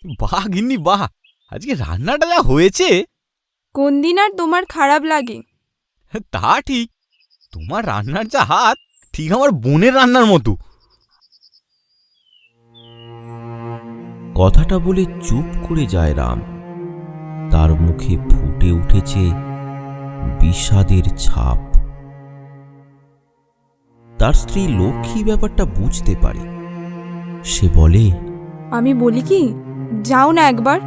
বাহ গিন্নি বাহ, আজকে রান্নাটা যা হয়েছে! কোন দিন আর তোমার খারাপ লাগে? তা ঠিক, তোমার রান্নার যা হাত, ঠিক আমার বোনের রান্নার মতো। কথাটা বলে চুপ করে যায় রাম। তার মুখে ফুটে উঠেছে বিষাদের ছাপ। তার স্ত্রী লক্ষ্মী ব্যাপারটা বুঝতে পারে। সে বলে, আমি বলি কি, যাও না একবার।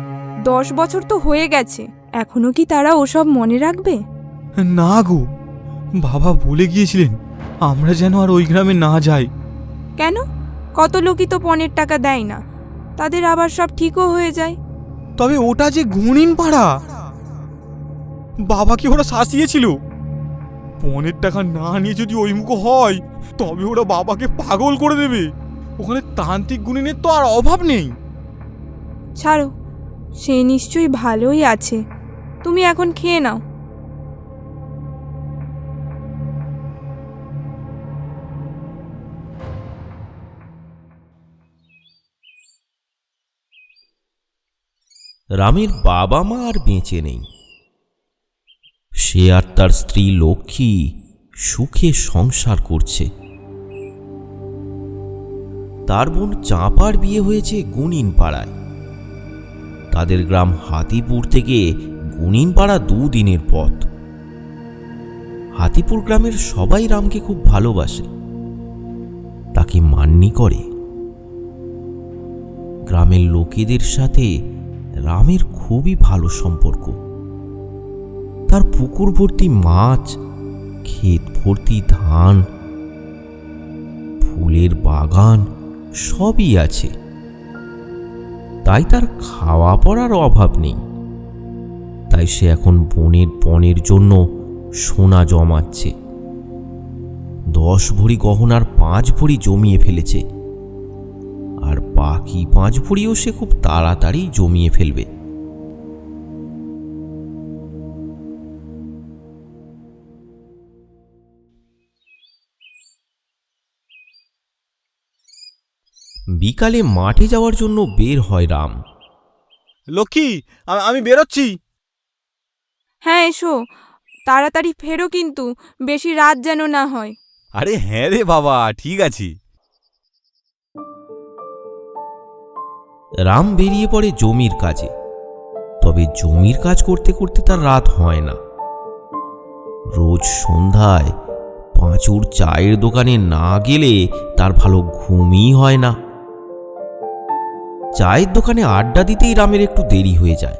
10 বছর তো হয়ে গেছে, এখনো কি তারা ওসব মনে রাখবে? না গো, বাবা বলে গিয়েছিলেন আমরা যেন আর ওই গ্রামে না যাই। কেন? কত লোকই তো পণের টাকা দেয় না, তাদের আবার সব ঠিকও হয়ে যায়। তবে ওটা যে গুণিন পাড়া, বাবাকে ওরা শাসিয়েছিল। পণের টাকা না নিয়ে যদি ওই মুখো হয়, তবে ওরা বাবাকে পাগল করে দেবে। ওখানে তান্ত্রিক গুণিনের তো আর অভাব নেই। ছাড়ো, সে নিশ্চয়ই ভালোই আছে। তুমি এখন খেয়ে নাও। রামের বাবা মা আর বেঁচে নেই। সে আর তার স্ত্রী লক্ষ্মী সুখে সংসার করছে। তার বোন চাঁপার বিয়ে হয়েছে গুণিন পাড়ায়। তাদের গ্রাম হাতিপুর থেকে গুণিন পাড়া 2 দিনের পথ। হাতিপুর গ্রামের সবাই রামকে খুব ভালোবাসে, তাকে মান্যি করে। গ্রামের লোকেদের সাথে রামের খুবই ভালো সম্পর্ক। তার পুকুর ভর্তি মাছ, ক্ষেত ভর্তি ধান, ফুলের বাগান সবই আছে। তাই তার খাওয়া পড়ার অভাব নেই। তাই সে এখন বোনের পণের জন্য সোনা জমাচ্ছে। 10 ভরি গহনার 5 ভরি জমিয়ে ফেলেছে, আর বাকি 5 ভরিও সে খুব তাড়াতাড়ি জমিয়ে ফেলবে। বিকালে মাঠে যাওয়ার জন্য বের হয় রাম। লক্ষ্মী, আমি বেরোচ্ছি। হ্যাঁ এসো, তাড়াতাড়ি ফেরো কিন্তু, বেশি রাত যেন না হয়। আরে হ্যাঁ রে বাবা, ঠিক আছে। রাম বেরিয়ে পড়ে জমির কাজে। তবে জমির কাজ করতে করতে তার রাত হয় না। রোজ সন্ধ্যায় পাঁচুর চায়ের দোকানে না গেলে তার ভালো ঘুমই হয় না। চায়ের দোকানে আড্ডা দিতেই রামের একটু দেরি হয়ে যায়।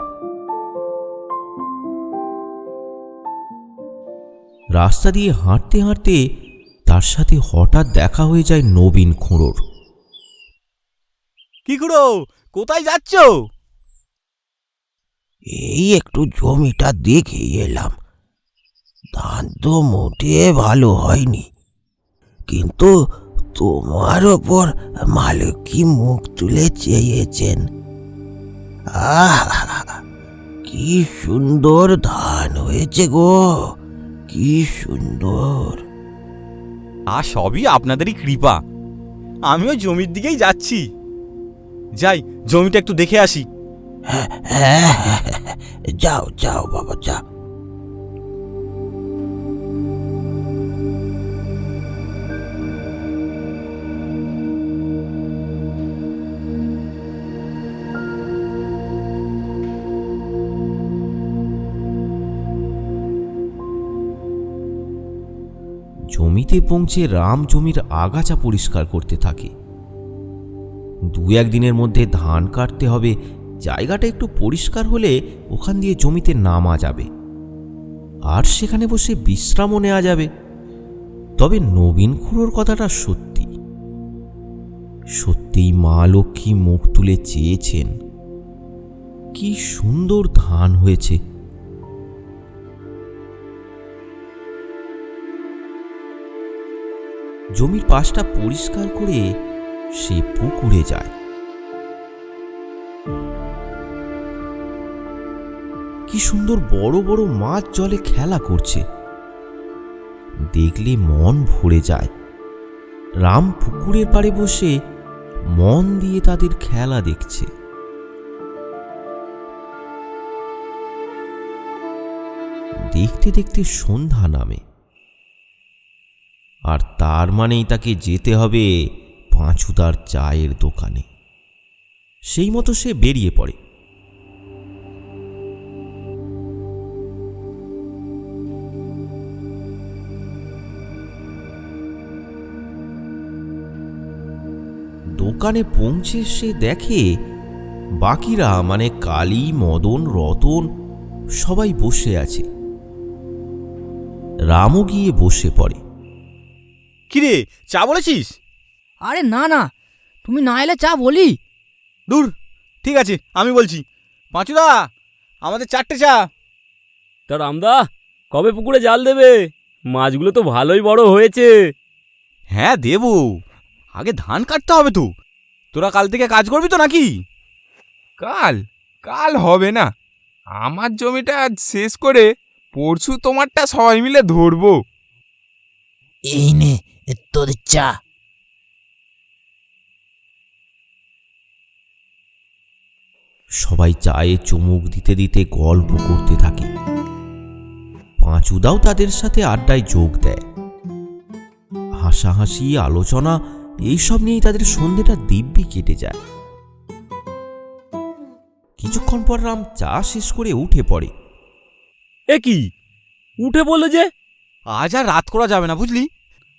রাস্তা দিয়ে হাঁটতে হাঁটতে তার সাথে হঠাৎ দেখা হয়ে যায় নবীন খুঁড়োর। কি খুড়ো, কোথায় যাচ্ছ? এই একটু জমিটা দেখে এলাম। ধান তো মোটে ভালো হয়নি, কিন্তু তোমার ওপর মালিক কি মুখ তুলে চেয়েছেন। আহ, কি সুন্দর ধান হয়েছে গো, কি সুন্দর। আর সবই আপনাদেরই কৃপা। আমিও জমির দিকেই যাচ্ছি। যাই, জমিটা একটু দেখে আসি। হ্যাঁ, যাও যাও বাবা, যাও। জমিতে পৌঁছে রাম জমির আগাছা পরিষ্কার করতে থাকে। 2-1 দিনের মধ্যে ধান কাটতে হবে। জায়গাটা একটু পরিষ্কার হলে ওখান দিয়ে জমিতে নামা যাবে, আর সেখানে বসে বিশ্রামও নেওয়া যাবে। তবে নবীন খুড়োর কথাটা সত্যি। সত্যিই মা লক্ষ্মী মুখ তুলে চেয়েছেন। কি সুন্দর ধান হয়েছে। জমির পাশটা পরিষ্কার করে সে পুকুরে যায়। কি সুন্দর বড় বড় মাছ জলে খেলা করছে, দেখলে মন ভরে যায়। রাম পুকুরের পাড়ে বসে মন দিয়ে তাদের খেলা দেখছে। দেখতে দেখতে সন্ধ্যা নামে, আর তার মানেই তাকে যেতে হবে পাঁচুদার চায়ের দোকানে। সেই মতো সে বেরিয়ে পড়ে। দোকানে পৌঁছে সে দেখে বাকিরা মানে কালী, মদন, রতন সবাই বসে আছে। রামও গিয়ে বসে পড়ে। কিরে, চা বলেছিস? আরে না না, তুমি না এলে চা বলি? দূর, ঠিক আছে, আমি বলছি। পাঁচুদা, আমাদের 4টে চা। তা রামদা, কবে পুকুরে জাল দেবে? মাছগুলো তো ভালোই বড় হয়েছে। হ্যাঁ দেবো, আগে ধান কাটতে হবে তো। তোরা কাল থেকে কাজ করবি তো নাকি? কাল কাল হবে না, আমার জমিটা আজ শেষ করে পরশু তোমারটা সবাই মিলে ধরবো। এই নে তোর চা। সবাই চায়ে চুমুক দিতে দিতে গল্প করতে থাকে। পাঁচুদাও তাদের সাথে আড্ডায় যোগ দেয়। হাসাহাসি, আলোচনা এইসব নিয়েই তাদের সন্ধ্যেটা দিব্যি কেটে যায়। কিছুক্ষণ পর রাম চা শেষ করে উঠে পড়ে। এ কি, উঠে বললে যে? আজ আর রাত করা যাবে না, বুঝলি?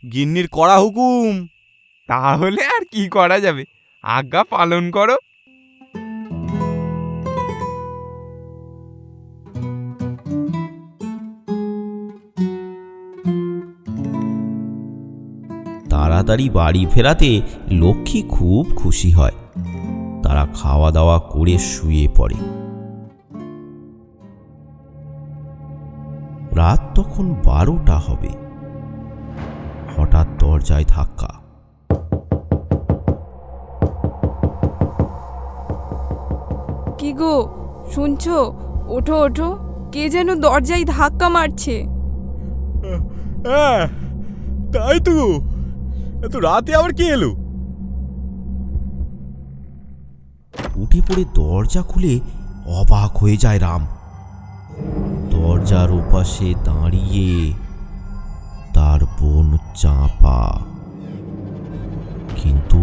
গিন্নির কড়া হুকুম। তাহলে আর কি করা যাবে, আজ্ঞা পালন করো। তাড়াতাড়ি বাড়ি ফেরাতে লক্ষ্মী খুব খুশি হয়। তারা খাওয়া দাওয়া করে শুয়ে পড়ে। রাত তখন 12টা হবে। হঠাৎ দরজায় ধাক্কা। কি গো, শুনছো? ওঠো ওঠো, কে যেন দরজায় ধাক্কা মারছে। হ্যাঁ, তাই তো। এত রাতে আবার কে এলো? উঠে পড়ে দরজা খুলে অবাক হয়ে যায় রাম। দরজার ওপাশে দাঁড়িয়ে তার বোন চাঁপা। কিন্তু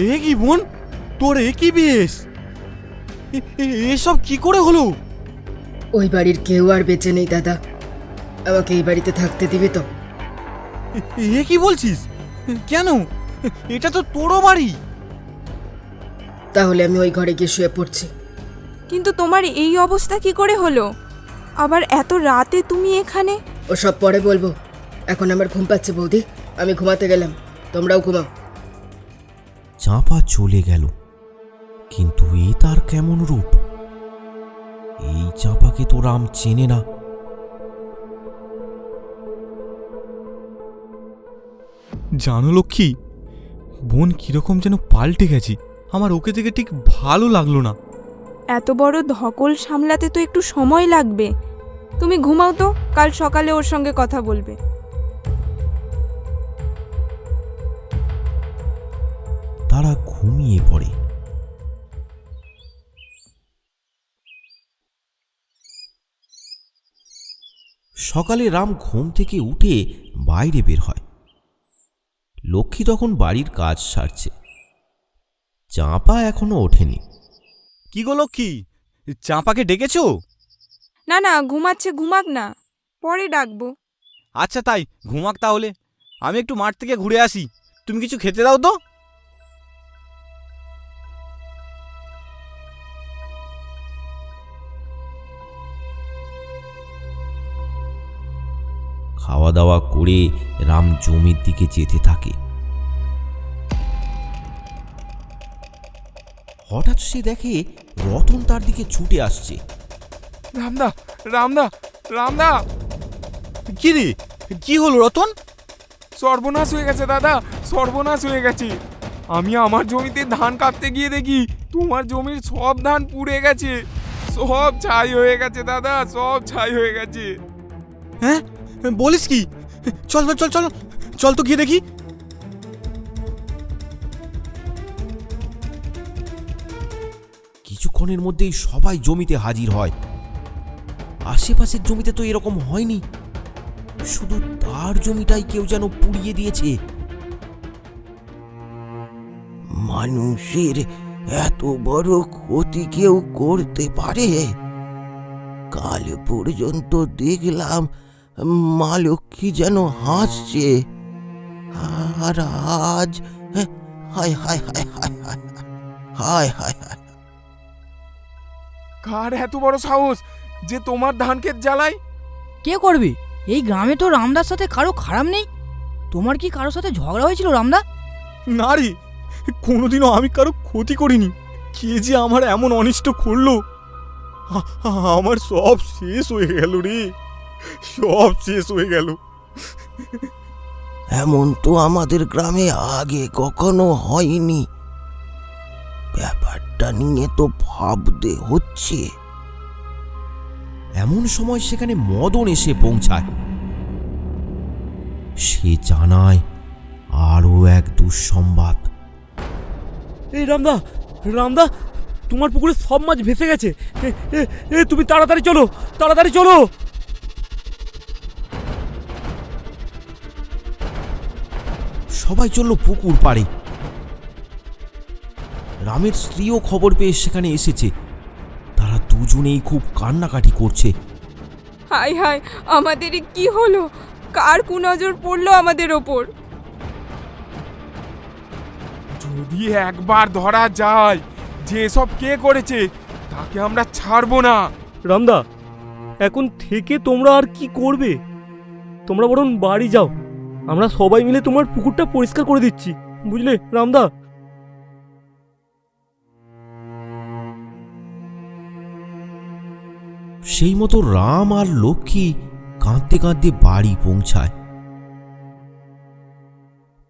এ কি বোন, তোর এ কি বেশ? এসব কি করে হলো? ওই বাড়ির কেউ আর বেঁচে নেই দাদা, আমাকে এই বাড়িতে থাকতে দিবে তো? এ কি বলছিস? কেন? এটা তো তোরও বাড়ি। তাহলে আমি ওই ঘরে গিয়ে শুয়ে পড়ছি। কিন্তু তোমার এই অবস্থা কি করে হলো? আবার এত রাতে তুমি এখানে? ওসব পরে বলবো, এখন আমার ঘুম পাচ্ছে বৌদি, আমি ঘুমাতে গেলাম, তোমরাও ঘুমাও। চাঁপা চলে গেল। কিন্তু এ তার কেমন রূপ? এই চাঁপাকে তো রাম চেনে না। জানো লক্ষ্মী, বোন কিরকম যেন পাল্টে গেছে। আমার ওকে দেখে ঠিক ভালো লাগলো না। এত বড় ধকল সামলাতে তো একটু সময় লাগবে। তুমি ঘুমাও তো, কাল সকালে ওর সঙ্গে কথা বলবে। তারা ঘুমিয়ে পড়ে। সকালে রাম ঘুম থেকে উঠে বাইরে বের হয়। লক্ষ্মী তখন বাড়ির কাজ সারছে। চাঁপা এখনো ওঠেনি। কি গো লক্ষ্মী, চাঁপাকে ডেকেছো? না না, ঘুমাচ্ছে, ঘুমাক না, পরে ডাকবো। আচ্ছা তাই, ঘুমাক তাহলে। আমি একটু মাঠ থেকে ঘুরে আসি, তুমি কিছু খেতে দাও তো। খাওয়া দাওয়া করে রাম জমির দিকে যেতে থাকে। হঠাৎ সে দেখে রতন তার দিকে ছুটে আসছে। রামদা, রামদা, রামদা! কি রে, কি হলো রতন? সর্বনাশ হয়ে গেছে দাদা, সর্বনাশ হয়ে গেছে। আমি আমার জমিতে ধান কাটতে গিয়ে দেখি তোমার জমির সব ধান পুড়ে গেছে, সব ছাই হয়ে গেছে দাদা, সব ছাই হয়ে গেছে। হ্যাঁ, বলিস কি? চল চল চল চল, চল তো গিয়ে দেখি। কিছুক্ষণের মধ্যেই সবাই জমিতে হাজির হয়। আশেপাশের জমিতে তো এরকম হয়নি, শুধু তার জমিটাই কেউ যেন পুড়িয়ে দিয়েছে। মানুষের এত বড় ক্ষতি কেউ করতে পারে? কাল পর্যন্ত দেখলাম মা লক্ষ্মী যেন হাসছে, আর আজ হায় হায় হায় হায় হায় হায় হায় হায়। কার এত বড় সাহস যে তোমার ধান ক্ষেত জ্বালায়? কে করবে? এই গ্রামে তো রামদার সাথে কারো খারাপ নেই। তোমার কি কারোর সাথে ঝগড়া হয়েছিল রামদা? না রে, কোনোদিনও আমি কারো ক্ষতি করিনি। কে যে আমার এমন অনিষ্ট করলো, আমার সব শেষ হয়ে গেল রে, সব শেষ হয়ে গেল। এমন তো আমাদের গ্রামে আগে কখনো হয়নি। ব্যাপারটা নিয়ে তো ভাবতে হচ্ছে। এমন সময় সেখানে মদন এসে পৌঁছায়। সে জানায় আরো এক দুঃসংবাদ। এই রামদা, রামদা, তোমার পুকুরে সব মাছ ভেসে গেছে। তুমি তাড়াতাড়ি চলো, তাড়াতাড়ি চলো। সবাই চলল পুকুর পাড়ে। রামের স্ত্রীও খবর পেয়ে সেখানে এসেছে। তারা দুজনেই খুব কান্নাকাটি করছে। হায় হায়, আমাদের কি হলো? কার কুনজর পড়লো আমাদের ওপর? যদি একবার ধরা যায় যে এসব কে করেছে, তাকে আমরা ছাড়বো না। রামদা, এখন থেকে তোমরা আর কি করবে? তোমরা বরং বাড়ি যাও, আমরা সবাই মিলে তোমার পুকুরটা পরিষ্কার করে দিচ্ছি, বুঝলে রামদা? সেই মতো রাম আর লক্ষ্মী কাঁদতে কাঁদতে বাড়ি পৌঁছায়।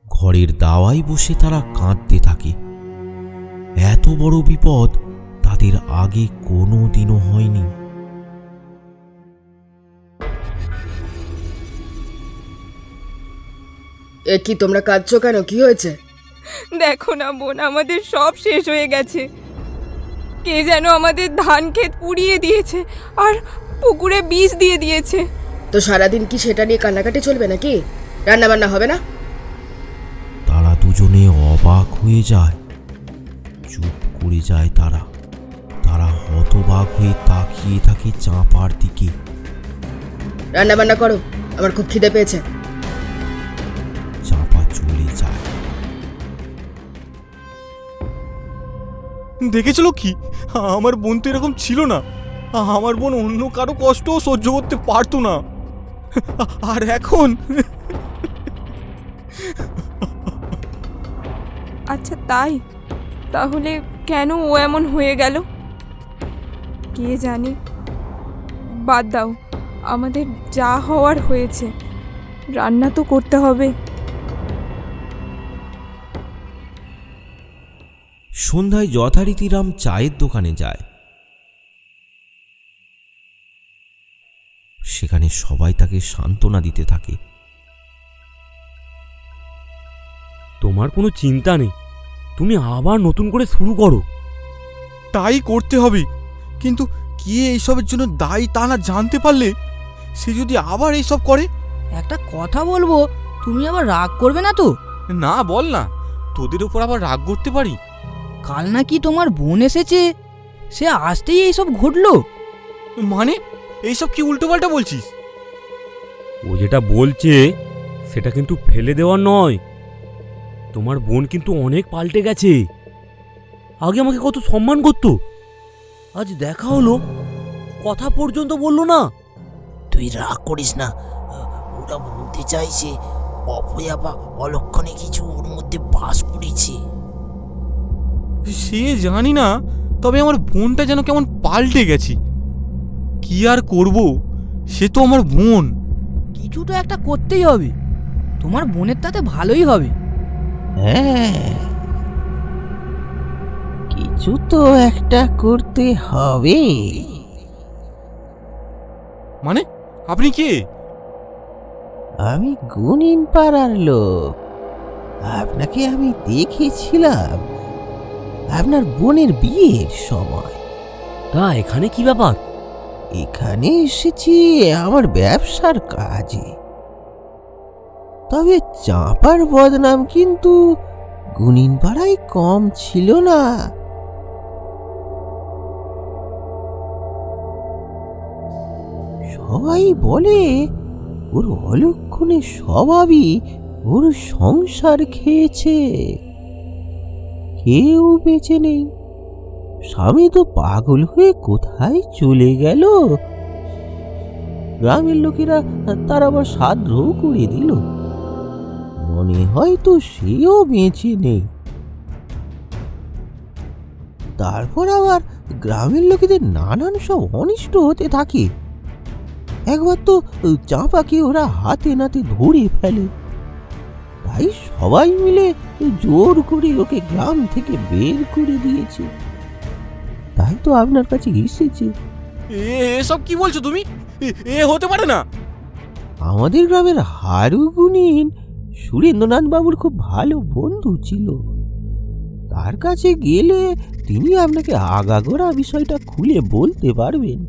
ঘরের দাওয়ায় বসে তারা কাঁদতে থাকে। এত বড় বিপদ তাদের আগে কোনো দিনও হয়নি। এ কি, তোমরা কাঁদছো কেন? কি হয়েছে? দেখো না বোন, আমাদের সব শেষ হয়ে গেছে। কে যেন আমাদের ধান ক্ষেত পুড়িয়ে দিয়েছে আর পুকুরে বিষ দিয়ে দিয়েছে। তো সারাদিন কি সেটা নিয়ে কান্নাকাটি চলবে নাকি? রান্না বান্না হবে না? তারা দুজনে অবাক হয়ে যায়, চুপ করে যায় তারা। তারা হতবাক হয়ে তাকিয়ে থাকে চাঁপার দিকে। রান্না বান্না করো, আমার খুব খিদে পেয়েছে। চাঁপা চলে যায়। দেখেছিল কি, আমার বোন তো এরকম ছিল না। আমার বোন অন্য কারো কষ্টও সহ্য করতে পারতো না, আর এখন আচ্ছা তাই? তাহলে কেন ও এমন হয়ে গেল কে জানে। বাদ দাও, আমাদের যা হওয়ার হয়েছে, রান্না তো করতে হবে। সন্ধ্যায় যথারীতি রাম চায়ের দোকানে যায়। সেখানে সবাই তাকে সান্ত্বনা দিতে থাকে। তোমার কোনো চিন্তা নেই, তুমি আবার নতুন করে শুরু করো। তাই করতে হবে, কিন্তু কে এইসবের জন্য দায়ী তা না জানতে পারলে সে যদি আবার এইসব করে। একটা কথা বলবো, তুমি আবার রাগ করবে না তো? না, বল না, তোদের উপর আবার রাগ করতে পারি? কাল নাকি তোমার বোন এসেছে, সে আসতেই এইসব ঘটলো। মানে এইসব কি উল্টোপাল্টা বলছিস? ও যেটা বলছে সেটা কিন্তু ফেলে দেওয়ার নয়। তোমার বোন কিন্তু অনেক পাল্টে গেছে। আগে আমাকে কত সম্মান করতো, আজ দেখা হলো কথা পর্যন্ত বললো না। তুই রাগ করিস না, ওরা বলতে চাইছে অপয়া বা অলক্ষণে কিছু ওর মধ্যে বাস করেছে। সে জানি না, তবে আমার বোনটা যেন কেমন পাল্টে গেছি। কি আর করব, সে তো আমার বোন। কিছু তো একটা করতেই হবে, তোমার বোনের তাতে ভালোই হবে। হ্যাঁ, কিছু তো একটা করতে হবে। মানে আপনি কে? আমি গুনিন পাড়ার লোক। আপনাকে আমি দেখেছিলাম আপনার বোনের বিয়ের সময়। তা এখানে কি ব্যাপার? এখানে এসেছি আমার ব্যবসার কাজে। তবে চাঁপার বদনাম কিন্তু গুনিন পাড়ায় কম ছিল না। সবাই বলে ওর অলক্ষণের স্বভাবই ওর সংসার খেয়েছে। কেউ বেঁচে নেই। স্বামী তো পাগল হয়ে কোথায় চলে গেল। গ্রামের লোকেরা তার আবার শ্রাদ্ধও করে দিল। মনে হয় তো সেও বেঁচে নেই। তারপর আবার গ্রামের লোকেদের নানান সব অনিষ্ট হতে থাকে। একবার তো চাঁপাকে ওরা হাতে নাতে ধরে ফেলে। তাই সবাই মিলে জোর করে ওকে গ্রাম থেকে বের করে দিয়েছে। তাই তো আপনার কাছে এসেছে। এসব কি বলছো তুমি? এ হতে পারে না। আমাদের গ্রামের হারু গুনিন সুরেন্দ্রনাথ বাবুর খুব ভালো বন্ধু ছিল। তার কাছে গেলে তিনি আপনাকে আগাগোড়া বিষয়টা খুলে বলতে পারবেন।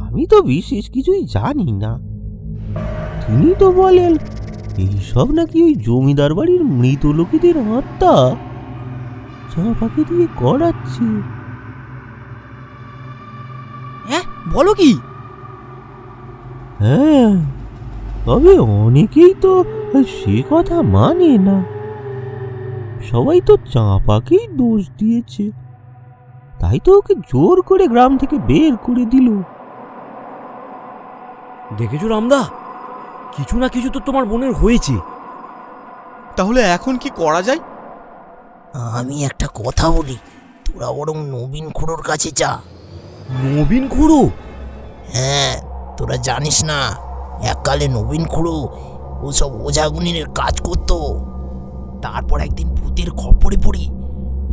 আমি তো বিশেষ কিছুই জানি না। তিনি তো বলেন এইসব নাকি ওই জমিদার বাড়ির মৃত লোকেদের আত্মা চাঁপাকে দিয়ে করাচ্ছে। হ্যাঁ, বলো কি? হ্যাঁ, তবে অনেকেই তো সে কথা মানে না। সবাই তো চাঁপাকেই দোষ দিয়েছে। তাই তো ওকে জোর করে গ্রাম থেকে বের করে দিল। দেখেছো রামদা, কিছু না কিছু তো তোমার বোনের হয়েছে। তাহলে এখন কি করা যায়? আমি একটা কথা বলি, তোরা বরং নবীন খুড়োর কাছে যা। নবীন খুড়ো? হ্যাঁ, তোরা জানিস না এককালে নবীন খুড়ো ওসব ওঝাগুনিনের কাজ করতো। তারপর একদিন ভূতের খপ্পরে পড়ে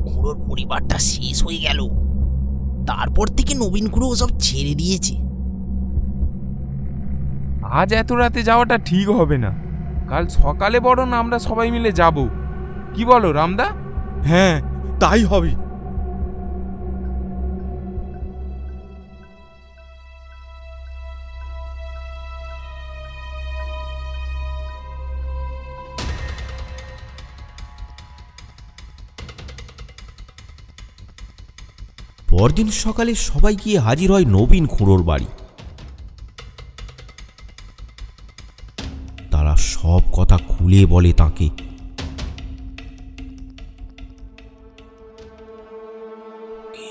খুড়োর পরিবারটা শেষ হয়ে গেল। তারপর থেকে নবীন খুড়ো ওসব ছেড়ে দিয়েছে। আজ এত রাতে যাওয়াটা ঠিক হবে না। কাল সকালে বরং আমরা সবাই মিলে যাব। কি বলো রামদা? হ্যাঁ, তাই হবে। পরদিন সকালে সবাই গিয়ে হাজির হয় নবীন খুঁড়োর বাড়ি। তারা সব কথা খুলে বলে তাকে।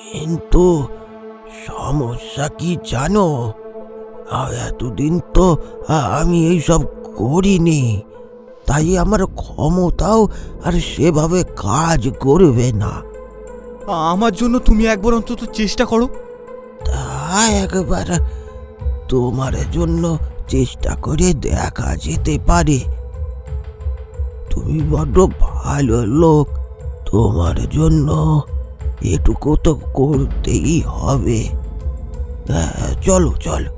কিন্তু সমস্যা কি জানো? এতদিন তো আমি এইসব করিনি, তাই আমার ক্ষমতাও আর সেভাবে কাজ করবে না। আমার জন্য তুমি একবার অন্তত চেষ্টা করো। তা একবার তোমার জন্য চেষ্টা করে দেখা যেতে পারে। তুমি বড্ড ভালো লোক, তোমার জন্য এটুকু তো করতেই হবে। চলো চলো।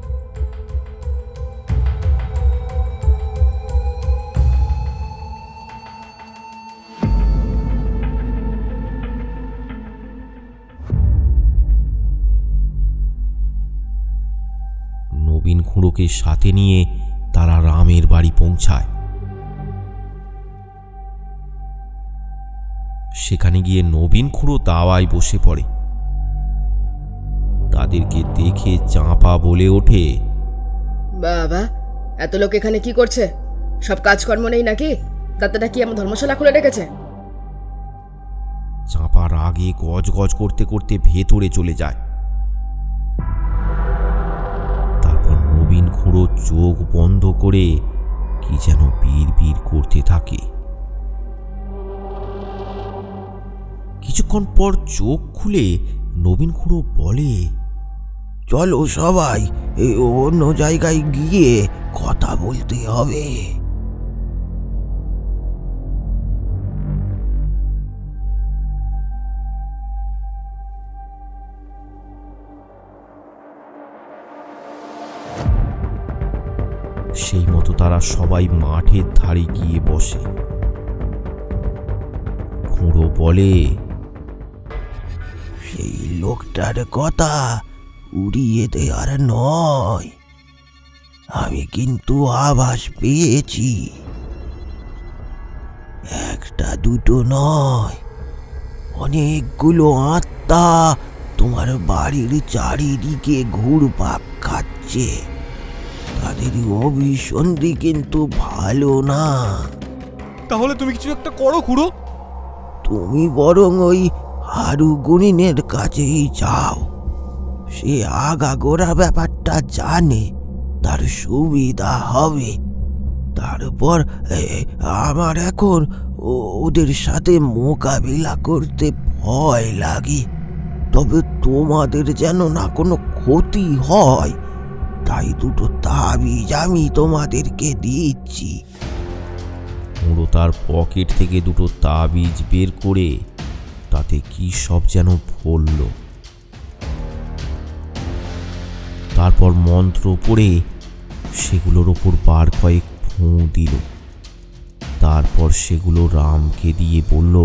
নবীন খুঁড়োকে সাথে নিয়ে তারা রামের বাড়ি পৌঁছায়। সেখানে গিয়ে নবীন খুঁড়ো দাওয়ায় বসে পড়ে। তাদেরকে দেখে চাঁপা বলে ওঠে, বাবা, এত লোক এখানে কি করছে? সব কাজকর্ম নেই নাকি? দাদাটা কি আমার ধর্মশালা খুলে রেখেছে? চাঁপা রাগে গজ গজ করতে করতে ভেতরে চলে যায়। তারপর নবীন খুঁড়ো চোখ বন্ধ করে কি যেন বিড়বিড় করতে থাকে। কিছুক্ষণ পর চোখ খুলে নবীন খুঁড়ো বলে, চলো সবাই অন্য জায়গায় গিয়ে কথা বলতে হবে। সেই মতো তারা সবাই মাঠের ধারে গিয়ে বসে। খুঁড়ো বলে, সেই লোকটার কথা উড়িয়ে দেওয়ার নয়। আমি কিন্তু আভাস পেয়েছি, একটা দুটো নয়, অনেকগুলো আত্মা তোমার বাড়ির চারিদিকে ঘুরপাক খাচ্ছে। তাদের অভিসন্ধি কিন্তু ভালো না। তাহলে তুমি কিছু একটা করো খুড়ো। তুমি বরং ওই হারুগুনিনের কাছেই যাও, সে আগাগোড়া ব্যাপারটা জানে, তার সুবিধা হবে। তারপর আমার এখন ওদের সাথে মোকাবিলা করতে ভয় লাগে। তবে তোমাদের যেন না কোনো ক্ষতি হয়, তাই দুটো তাবিজ আমি তোমাদেরকে দিচ্ছি। খুড়ো তার পকেট থেকে দুটো তাবিজ বের করে তাতে কি সব যেন ভরল। তারপর মন্ত্র পড়ে সেগুলোর ওপর বার কয়েক ফোঁ দিল। তারপর সেগুলো রামকে দিয়ে বলল,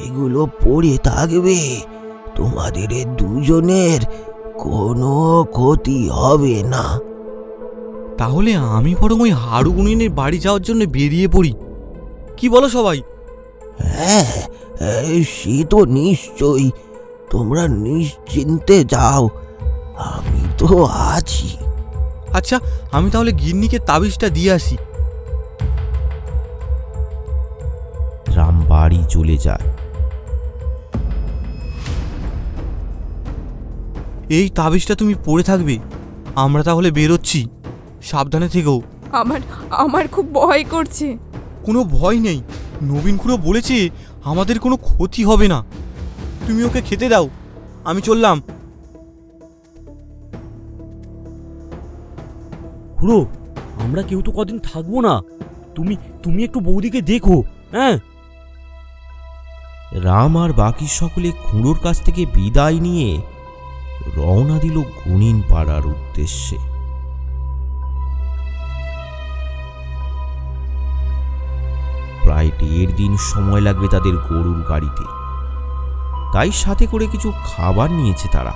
এগুলো পড়ে থাকবে, তোমাদের দুজনের কোনো ক্ষতি হবে না। তাহলে আমি বরং ওই হারুগুনিনের বাড়ি যাওয়ার জন্য বেরিয়ে পড়ি, কি বলো সবাই? হ্যাঁ, সে তো নিশ্চয়ই। তোমরা নিশ্চিন্তে যাও, আমি তো আছি। আচ্ছা, আমি তাহলে গিন্নিকে তাবিজটা দিয়ে আসি। রাম বাড়ি চলে যায়। এই তাবিজটা তুমি পড়ে থাকবে, আমরা তাহলে বেরোচ্ছি, সাবধানে থেকো। আমার খুব ভয় করছে। কোনো ভয় নেই, নবীন খুড়ো বলেছে আমাদের কোনো ক্ষতি হবে না। তুমি ওকে খেতে দাও, আমি চললাম। খুড়ো, আমরা কেউ তো কদিন থাকবো না, তুমি একটু বৌদিকে দেখো। হ্যাঁ। রাম আর বাকি সকলে খুড়োর কাছ থেকে বিদায় নিয়ে রওনা দিল গুনিন পাড়ার উদ্দেশ্যে। প্রায় 1.5 দিন সময় লাগবে তাদের গরুর গাড়িতে, তাই সাথে করে কিছু খাবার নিয়েছে তারা।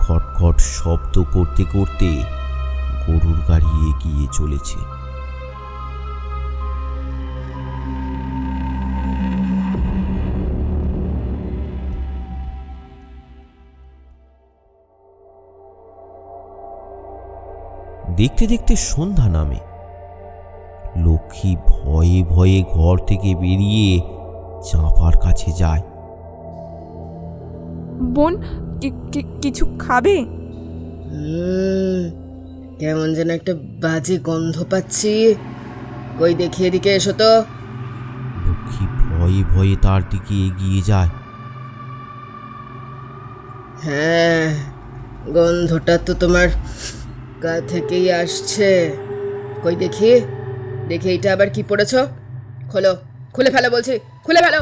খটখট শব্দ করতে করতে গরুর গাড়ি এগিয়ে চলেছে। দেখতে দেখতে সন্ধ্যা নামে। লক্ষ্মী ভয়ে ভয়ে ঘর থেকে বেরিয়ে চাঁপার কাছে যায়। বোন, কিছু খাবে? কেমন যেন একটা বাজে গন্ধ পাচ্ছি, কই দেখি এদিকে এসো তো। লক্ষ্মী ভয়ে ভয়ে তার দিকে এগিয়ে যায়। হ্যাঁ, গন্ধটা তো তোমার গা থেকেই আসছে। কই দেখি দেখি, এইটা আবার কি পড়েছ? খোলো, খুলে ফেলো বলছি, খুলে ফেলো।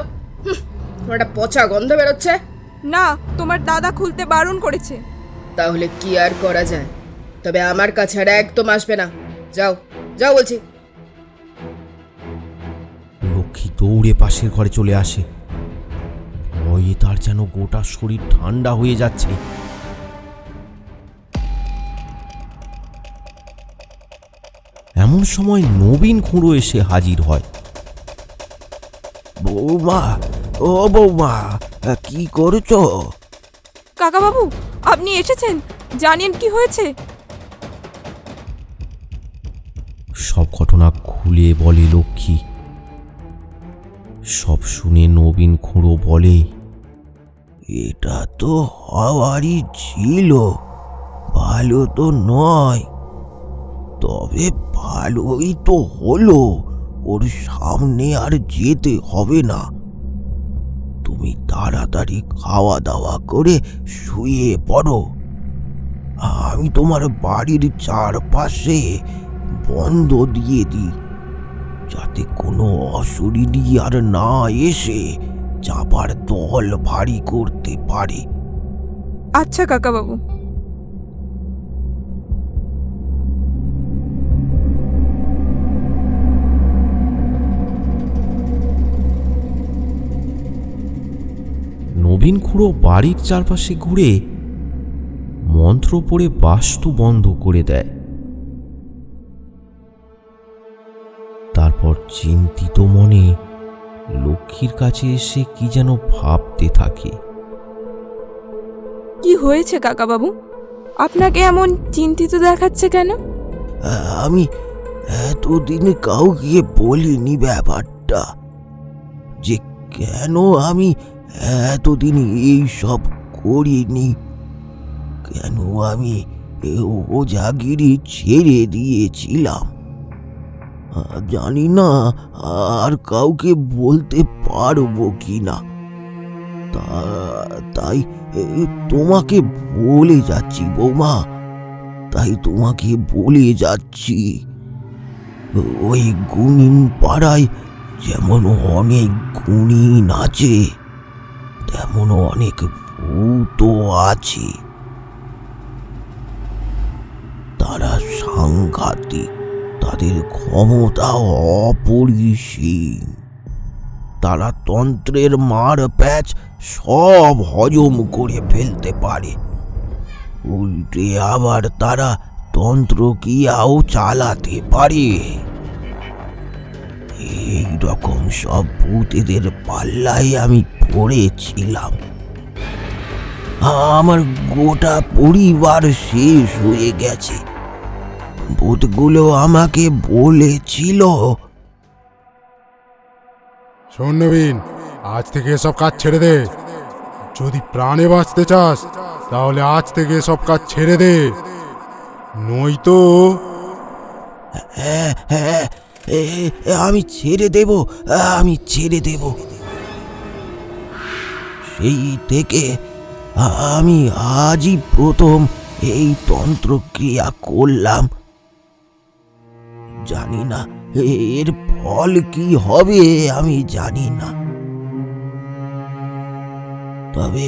তোমার একটা পচা গন্ধ বেরোচ্ছে। না, তোমার দাদা খুলতে বারণ করেছে। তাহলে কি আর করা যায়? তবে আমার কাছে আর একদম আসবে না। যাও যাও বলছি। লক্ষ্মী দৌড়ে পাশের ঘরে চলে আসে। ভয়ে তার যেন গোটা শরীর ঠান্ডা হয়ে যাচ্ছে। এমন সময় নবীন খুঁড়ো এসে হাজির হয়। বৌমা, ও বৌমা, কি করছো? কাকাবাবু, আপনি এসেছেন, জানেন কি হয়েছে? সব ঘটনা খুলে বলে লক্ষ্মী। সব শুনে নবীন খুঁড়ো বলে, এটা তো হওয়ারই ছিল, ভালো তো নয়। তবে ভালোই তো হলো, ওর সামনে আর যেতে হবে না। তুমি তাড়াতাড়ি খাওয়া দাওয়া করে শুয়ে পড়ো। আমি তোমার বাড়ির চারপাশে বন্ধ দিয়ে দিই, যাতে কোনো অশরীরী আর না এসে চাপার দল ভারী করতে পারে। আচ্ছা কাকাবাবু। নবীন খুড়ো বাড়ির চারপাশে ঘুরে মন্ত্র পড়ে বাস্তু বন্ধ করে দেয়। তারপর চিন্তিত মনে লক্ষ্মীর কাছে এসে কি যেন ভাবতে থাকে। কি হয়েছে কাকাবাবু? আপনাকে এমন চিন্তিত দেখাচ্ছে কেন? আমি এতদিন কাউকে বলিনি ব্যাপারটা, যে কেন আমি এতদিন এই সব করিনি, কেন আমি ওজাগিরি ছেড়ে দিয়েছিলাম। জানি না আর কাউকে বলতে পারবো কিনা, তাই তোমাকে বলে যাচ্ছি বৌমা, তাই তোমাকে বলে যাচ্ছি। ওই গুণিন পাড়ায় যেমন অনেক গুণিন আছে, তেমন অনেক ভূতও আছে। তারা সাংঘাতিক, তাদের ক্ষমতা অপরিসীম। তারা তন্ত্রের মার প্যাচ সব হজম করে ফেলতে পারে, উল্টে আবার তারা তন্ত্রক্রিয়াও চালাতে পারে। এই রকম সব ভূতেদের পাল্লায় আমি পড়েছিলাম। আমার গোটা পরিবার শেষ হয়ে গেছে। ভূতগুলো আমাকে বলেছিল, শোন নবীন, আজ থেকে এসব কাজ ছেড়ে দে। যদি প্রাণে বাঁচতে চাস তাহলে আজ থেকে সব কাজ ছেড়ে দে, নয়তো। হ্যাঁ হ্যাঁ, আমি ছেড়ে দেব, আমি ছেড়ে দেব। সেই থেকে আমি আজই প্রথম এই তন্ত্রক্রিয়া করলাম। জানি না এর ফল কি হবে, আমি জানি না। তবে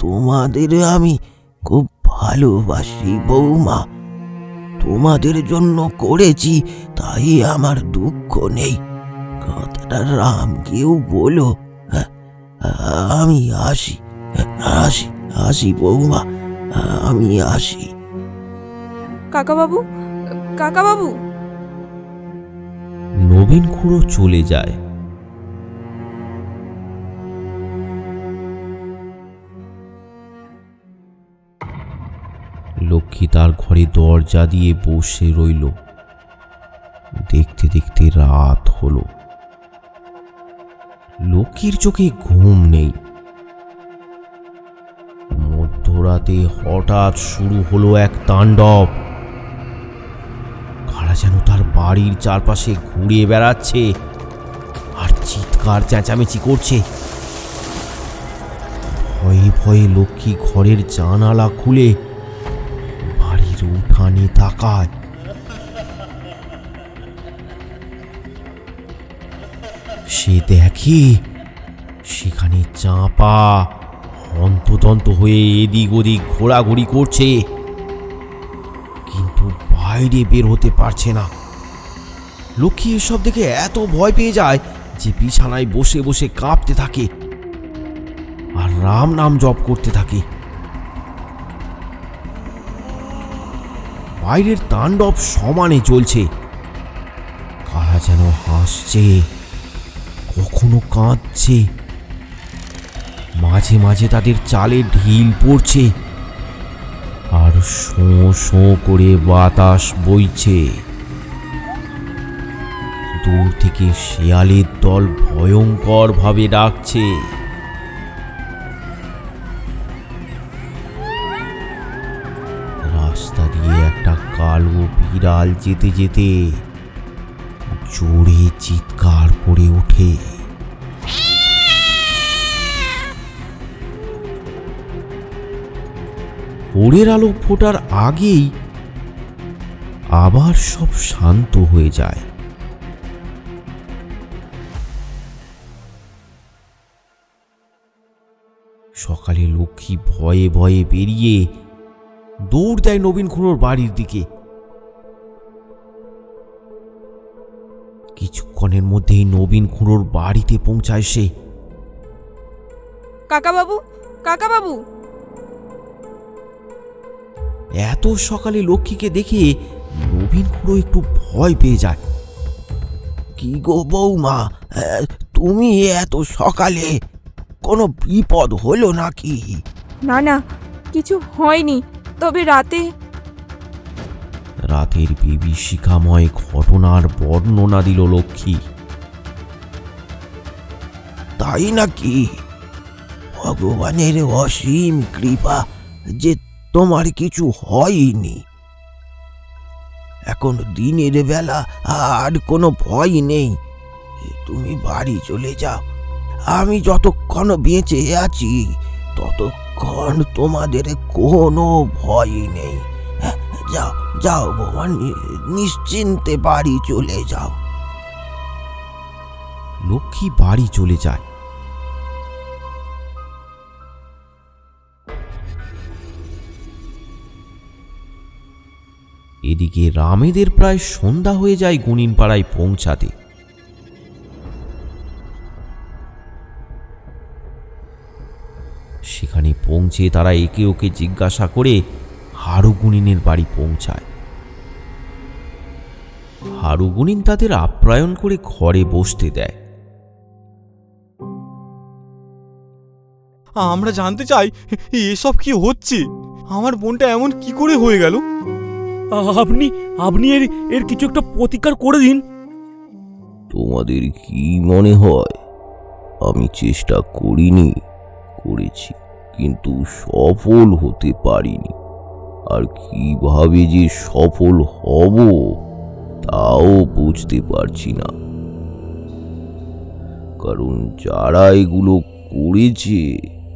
তোমাদের আমি খুব ভালোবাসি বৌমা। তোমাদের জন্য করেছি, তাই আমার দুঃখ নেই। কথাটা রামকেও বলো। আমি আসি, আসি, আসি বৌমা, আমি আসি। কাকাবাবু, কাকাবাবু। নবীন খুড়ো চলে যায়। লক্ষ্মী তার ঘরে দরজা দিয়ে বসে রইল। দেখতে দেখতে রাত হলো। লক্ষ্মীর চোখে ঘুম নেই। মধ্যরাতে হঠাৎ শুরু হলো এক তাণ্ডব। কারা যেন তার বাড়ির চারপাশে ঘুরে বেড়াচ্ছে আর চিৎকার চেঁচামেচি করছে। ভয়ে ভয়ে লক্ষ্মী ঘরের জানালা খুলে বাড়ির উঠানে তাকায়। সে দেখে সেখানে চাঁপা হন্তদন্ত হয়ে এদিক ওদিক ঘোরাঘুরি করছে, কিন্তু বাইরে বের হতে পারছে না। লক্ষ্মী এসব দেখে এত ভয় পেয়ে যায় যে বিছানায় বসে বসে কাঁপতে থাকে আর রাম নাম জপ করতে থাকে। বাইরের তাণ্ডব সমানে চলছে। কারা যেন হাসছে, কখনো কাঁদছে, মাঝে মাঝে তাদের চালে ঢিল পড়ছে আর শোঁ শোঁ করে বাতাস বইছে। দূর থেকে শেয়ালের দল ভয়ঙ্কর ভাবে ডাকছে। রাস্তা দিয়ে একটা কালো বিড়াল যেতে যেতে জোরে চিৎকার করে ওঠে। ভোরের আলো ফোটার আগেই আবার সব শান্ত হয়ে যায়। সকালে লক্ষ্মী ভয়ে ভয়ে বেরিয়ে দৌড় দেয় নবীন খুড়োর বাড়ির দিকে। কিছুক্ষণের মধ্যেই নবীন খুড়োর বাড়িতে পৌঁছায় সে। কাকাবাবু, কাকাবাবু! এত সকালে লক্ষ্মীকে দেখে নবীন খুড়ো একটু ভয় পেয়ে যায়। কি গো বৌমা, তুমি এত সকালে? কোনো বিপদ হলো নাকি? না না, কিছু হয়নি, তবে রাতের বিভীষিকাময় ঘটনার বর্ণনা দিল লক্ষ্মী। তাই নাকি? ভগবানের অসীম কৃপা যে তোমার কিছু হয়নি। এখন দিনের বেলা আর কোনো ভয় নেই। তুমি বাড়ি চলে যাও। আমি যতক্ষণ বেঁচে আছি ততক্ষণ তোমাদের কোনো ভয় নেই। যাও যাও বাবা, নিশ্চিন্তে বাড়ি চলে যাও। লক্ষ্মী বাড়ি চলে যায়। এদিকে রামেদের প্রায় সন্ধ্যা হয়ে যায় গুনিনপাড়ায় পৌঁছাতে। সেখানে পৌঁছে তারা একে ওকে জিজ্ঞাসা করে হারু গুনিনের বাড়ি পৌঁছায়। হারু গুনিন তাদের আপ্যায়ন করে ঘরে বসতে দেয়। আমরা জানতে চাই এসব কি হচ্ছে। আমার বোনটা এমন কি করে হয়ে গেল? আপনি এর কিছু একটা প্রতিকার করে দিন। তোমাদের কি মনে হয় আমি চেষ্টা করিনি? করেছি, কিন্তু সফল হতে পারিনি। আর কিভাবে যে সফল হব তাও বুঝতে পারছি না। কারণ যারা এগুলো করেছে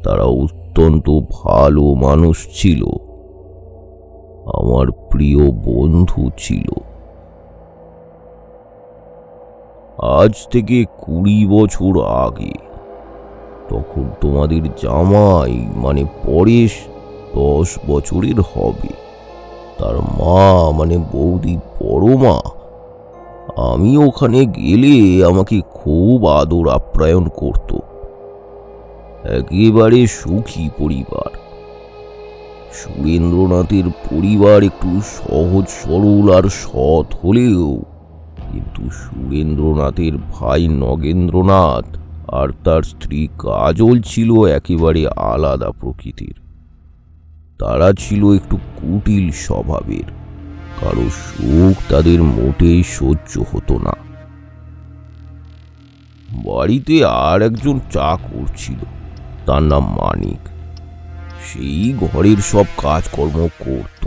তারা অত্যন্ত ভালো মানুষ ছিল, আমার প্রিয় বন্ধু ছিল। আজ থেকে 20 বছর আগে, তখন তোমাদের জামাই মানে পরেশ 10 বছরের হবে। তার মা মানে বৌদি বড় মা, আমি ওখানে গেলে আমাকে খুব আদর আপ্যায়ন করত। একেবারে সুখী পরিবার। সুরেন্দ্রনাথের পরিবার একটু সহজ সরল আর সৎ হলেও, কিন্তু সুরেন্দ্রনাথের ভাই নগেন্দ্রনাথ আর তার স্ত্রী কাজল ছিল একেবারে আলাদা প্রকৃতির। তারা ছিল একটু কুটিল স্বভাবের, কারো সুখ তাদের মোটেই সহ্য হতো না। বাড়িতে আর একজন চাকর ছিল, তার নাম মানিক। সেই ঘরের সব কাজকর্ম করত।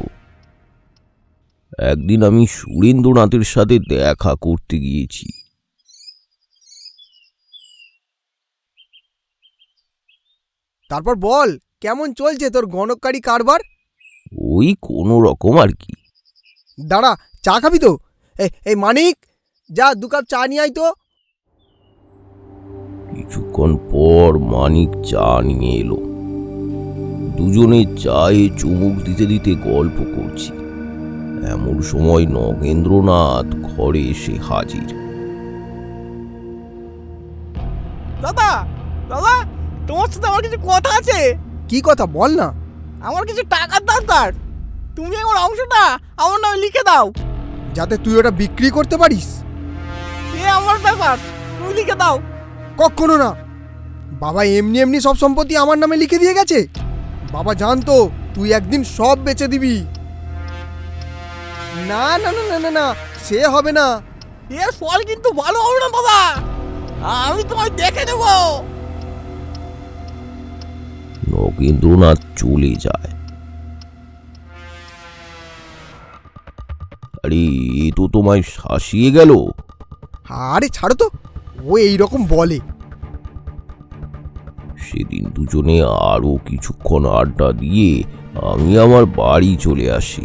একদিন আমি সুরেন্দ্রনাথের সাথে দেখা করতে গিয়েছি। তারপর বল, কেমন চলছে তোর গণকারী কারবার? ওই কোনো রকম আর কি। দাঁড়া, চা খাবি তো? এই মানিক, যা 2 কাপ চা নিয়ে আয় তো। কিছুক্ষণ পর মানিক চা নিয়ে এলো। দুজনে চায়ে চুমুক দিতে দিতে গল্প করছি। এমন সময় নগেন্দ্রনাথ ঘরে এসে হাজির। দাদা, দাদা, তোমার সাথে আমার কিছু কথা আছে। কি কথা বল না। আমার কিছু টাকার দরকার। তুমি আমার অংশটা আমার নামে লিখে দাও, যাতে তুই ওটা বিক্রি করতে পারিস। এ আমার ব্যাপার, তুমি লিখে দাও। কখনো না। বাবা এমনি এমনি সব সম্পত্তি আমার নামে লিখে দিয়ে গেছে। বাবা জানতো তুই একদিন সব বেচে দিবি। না না না না না না, সে হবে না। এর ফল কিন্তু ভালো হবে না বাবা, আমি তোমায় দেখে নেব। নগেন্দ্রনাথ চলে যায়। আরে, এ তো তোমায় শাসিয়ে গেল। আরে ছাড়ো তো, ও এইরকম বলে। সেদিন দুজনে আরো কিছুক্ষণ আড্ডা দিয়ে আমি আমার বাড়ি চলে আসি।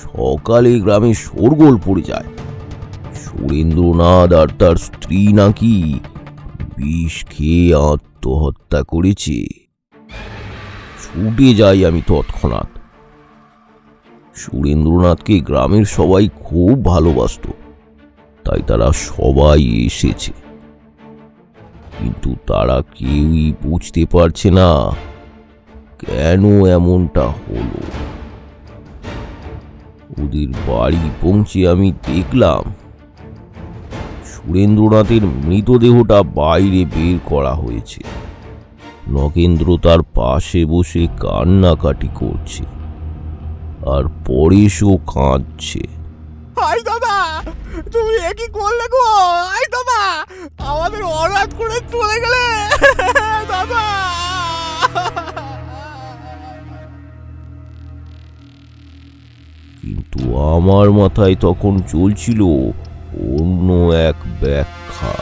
সকালে গ্রামে শোরগোল পড়ে যায়। সুরেন্দ্রনাথ আর তার স্ত্রী নাকি বিষ খেয়ে আত্মহত্যা করেছে। ছুটে যাই আমি তৎক্ষণাৎ। সুরেন্দ্রনাথকে গ্রামের সবাই খুব ভালোবাসতো, তাই তারা সবাই এসেছে। কিন্তু তারা কেউই বুঝতে পারছে না কেন এমনটা হলো। ওদের বাড়ি পৌঁছে আমি দেখলাম সুরেন্দ্রনাথের মৃতদেহটা বাইরে বের করা হয়েছে। নগেন্দ্র তার পাশে বসে কান্নাকাটি করছে, আর পরেশও কাঁদছে। হাই দাদা, তুমি একই করলে গো। হাই দাদা, আমাদের অনাথ করে চলে গেলে দাদা। কিন্তু আমার মাথায় তখন চলছিল অন্য এক ব্যাখ্যা।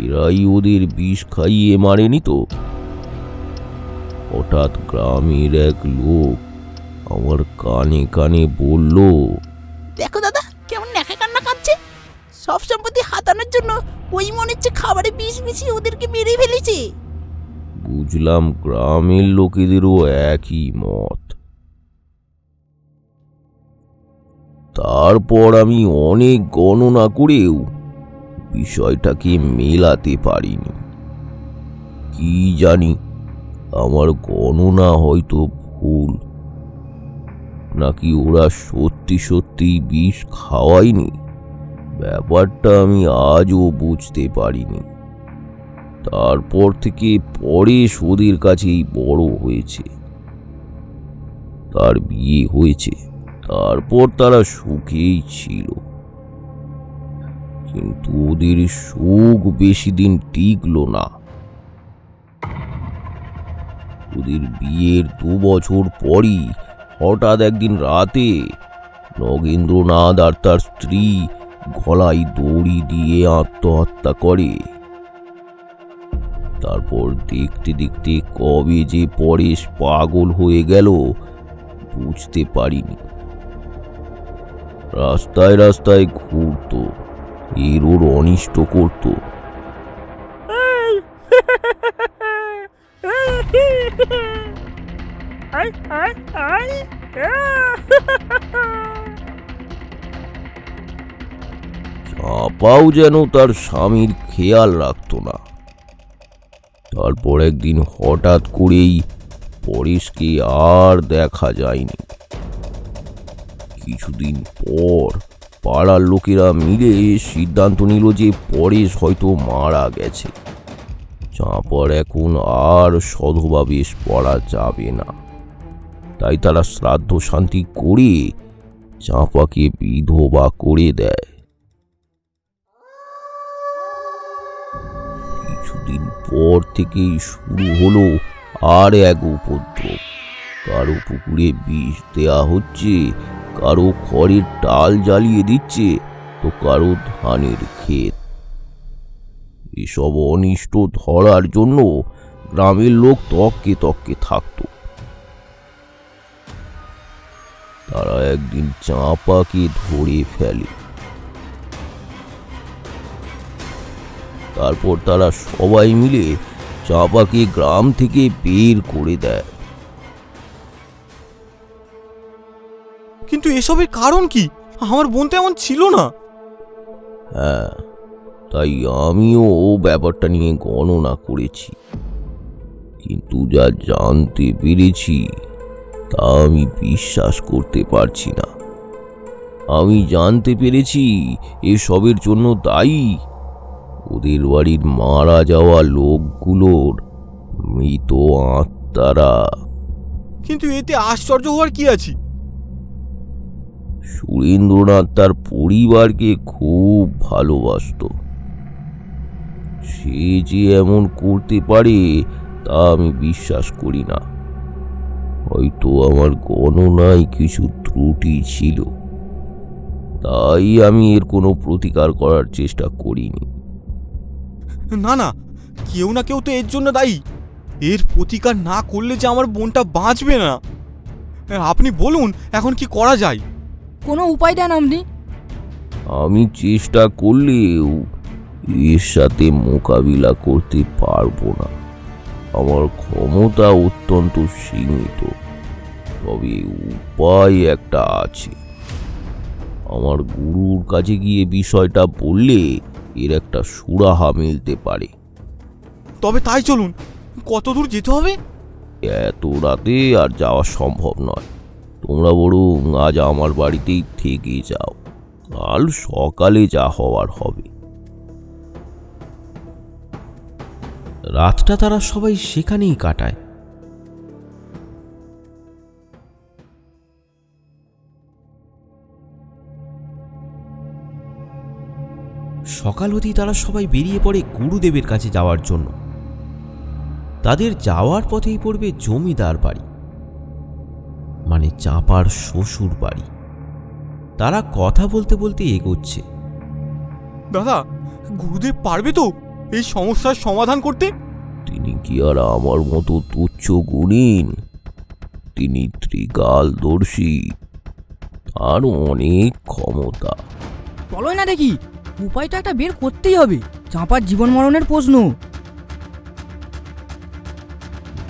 এরাই ওদের বিষ খাইয়ে মারেনি তো? হঠাৎ গ্রামের এক লোক আমার কানে কানে বলল, দেখো দাদা, কেমন নেখে কান্না কাঁদছে। সব সম্পত্তি হাতানোর জন্য ওই মনে হচ্ছে খাবারে বিষ মিশিয়ে ওদেরকে মেরে ফেলেছে। বুঝলাম গ্রামের লোকেদেরও একই মত। তারপর আমি অনেক গণনা করেও বিষয়টাকে মেলাতে পারিনি। কি জানি আমার গণনা হয়তো ভুল, নাকি ওরা সত্যি সত্যি বিষ খাওয়ায়নি, ব্যাপারটা আমি আজও বুঝতে পারিনি। তারপর থেকে পরেশ ওদের কাছেই বড় হয়েছে, তার বিয়ে হয়েছে, তারপর তারা সুখেই ছিল। কিন্তু ওদের সুখ বেশি দিন টিকলো না। ওদের বিয়ের 2 বছর পরই হঠাৎ একদিন রাতে নগেন্দ্রনাথ আর তার স্ত্রী গলায় দড়ি দিয়ে আত্মহত্যা করে। তারপর দেখতে দেখতে কবে যে পরেশ পাগল হয়ে গেল বুঝতে পারিনি। রাস্তায় রাস্তায় ঘুরতো, এর ওর অনিষ্ট করত। চাপাও যেন তার স্বামীর খেয়াল রাখত না। তারপর একদিন হঠাৎ করেই পরেশকে আর দেখা যায়নি। কিছুদিন পর পাড়ার লোকেরা মিলে সিদ্ধান্ত নিল যে পরেশ হয়তো মারা গেছে। চাঁপার এখন আর সধবা বেশ পড়া যাবে না, তাই তারা শ্রাদ্ধ শান্তি করে চাঁপাকে বিধবা করে দেয়। কিছুদিন পর থেকেই শুরু হলো আর এক উপদ্রব। কারো পুকুরে বিষ দেয়া হচ্ছে, কারো খড়ের ডাল জ্বালিয়ে দিচ্ছে, তো কারো ধানের ক্ষেত। এসব অনিষ্ট ধরার জন্য গ্রামের লোক তককে তককে থাকত। তারা একদিন চাঁপাকে ধরে ফেলে। তারপর তারা সবাই মিলে চাঁপাকে গ্রাম থেকে বের করে দেয়। কিন্তু এসবের কারণ কি? আমার বোন তো এমন ছিল না। হ্যাঁ, তাই আমিও ব্যাপারটা নিয়ে গণনা করেছি, কিন্তু যা জানতে পেরেছি তা আমি বিশ্বাস করতে পারছি না। আমি জানতে পেরেছি এসবের জন্য দায়ী ওদের বাড়ির মারা যাওয়া লোকগুলোর মৃত আত্মারা। কিন্তু এতে আশ্চর্য হওয়ার কি আছে? সুরেন্দ্রনাথ তার পরিবারকে খুব ভালোবাসত। সে যে এমন করতে পারে তা আমি বিশ্বাস করি না। হয়তো আমার গণনায় কিছু ত্রুটি ছিল, তাই আমি এর কোনো প্রতিকার করার চেষ্টা করিনি। না না, কেউ না কেউ তো এর জন্য দায়ী। এর প্রতিকার না করলে যে আমার বোনটা বাঁচবে না। আপনি বলুন এখন কি করা যায়? কোনো উপায় দেন আপনি। আমি চেষ্টা করলেও এর সাথে মোকাবিলা করতে পারবো না। আমার ক্ষমতা অত্যন্ত সীমিত। তবে উপায় একটা আছে। আমার গুরুর কাছে গিয়ে বিষয়টা বললে এর একটা সুরাহা মিলতে পারে। তবে তাই চলুন, কত দূর যেতে হবে? এত রাতে আর যাওয়া সম্ভব নয়। তোমরা বরং আজ আমার বাড়িতেই থেকে যাও, কাল সকালে যা হওয়ার হবে। রাতটা তারা সবাই সেখানেই কাটায়। সকাল হতেই তারা সবাই বেরিয়ে পড়ে গুরুদেবের কাছে যাওয়ার জন্য। তাদের যাওয়ার পথেই পড়বে জমিদার বাড়ি, মানে চাঁপার শ্বশুর বাড়ি। তারা কথা বলতে বলতে এগোচ্ছে। দাদা, গুরুদেব পারবে তো এই সমস্যার সমাধান করতে? তিনি কি আর আমার মতো তুচ্ছ গুণীন? তিনি ত্রিকালদর্শী, তার অনেক ক্ষমতা। বলোই না দেখি, উপায়টা একটা বের করতেই হবে। চাঁপার জীবন মরণের প্রশ্ন।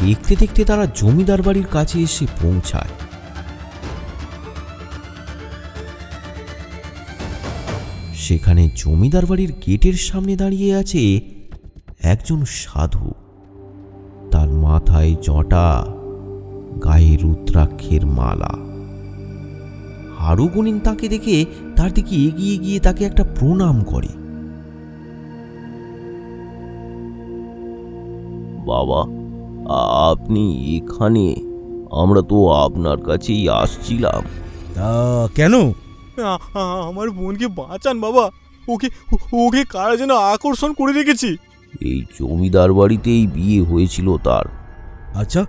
দেখতে দেখতে তারা জমিদার বাড়ির কাছে এসে পৌঁছায়। সেখানে জমিদার বাড়ির গেটের সামনে দাঁড়িয়ে আছে একজন সাধু। তার মাথায় জটা, গায়ে রুদ্রাক্ষের মালা। হারুগুনিন তাকে দেখে তার দিকে এগিয়ে গিয়ে তাকে একটা প্রণাম করে। বাবা, আপনি এখানে? আমরা তো আপনার কাছেই আসছিলাম। কেন? আমার বোনকে বাঁচান বাবা, ওকে ওকে কারা যেন আকর্ষণ করে রেখেছে। এই জমিদার বাড়িতেই বিয়ে হয়েছিল তার। আচ্ছা,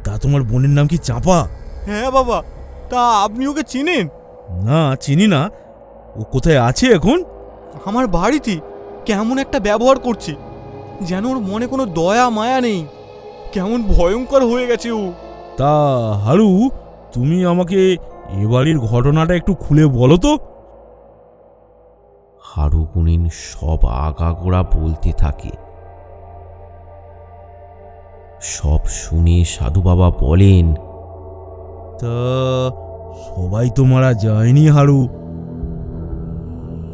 তা তোমার বোনের নাম কি চাঁপা? হ্যাঁ বাবা, তা আপনি ওকে চেনেন? না, চিনি না। ও কোথায় আছে এখন? আমার বাড়িতে কেমন একটা ব্যবহার করছে, যেন ওর মনে কোনো দয়া মায়া নেই। কেমন ভয়ঙ্কর হয়ে গেছে ও। তা হারু, তুমি আমাকে এ বাড়ির ঘটনাটা একটু খুলে বলো তো। হারুগুনিন সব আগাগোড়া বলতে থাকে। সব শুনে সাধু বাবা বলেন, তা সবাই তো মারা যায়নি হারু।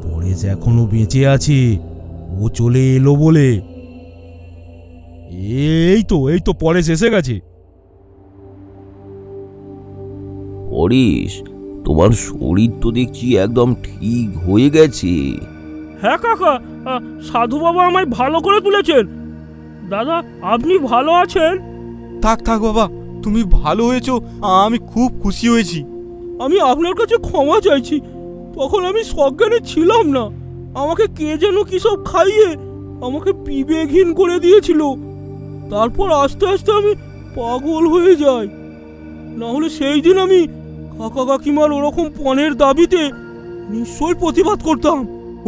পরেশ এখনো বেঁচে আছে, ও চলে এলো বলে। এই তো পরেশ এসে গেছে। পরেশ, তোমার শরীর তো দেখছি একদম ঠিক হয়ে গেছে। হ্যাঁ কাকা, সাধু বাবা আমায় ভালো করে তুলেছেন। দাদা, আপনি ভালো আছেন? থাক থাক বাবা, তুমি ভালো হয়েছো, আমি খুব খুশি হয়েছি। আমি আপনার কাছে ক্ষমা চাইছি। তখন আমি সজ্ঞানে ছিলাম না। আমাকে কে যেন কি সব খাইয়ে আমাকে বিবেকহীন করে দিয়েছিল। তারপর আস্তে আস্তে আমি পাগল হয়ে যাই। না হলে সেই দিন আমি কাকা কাকিমার ওরকম পণের দাবিতে নিশ্চয়ই প্রতিবাদ করতাম।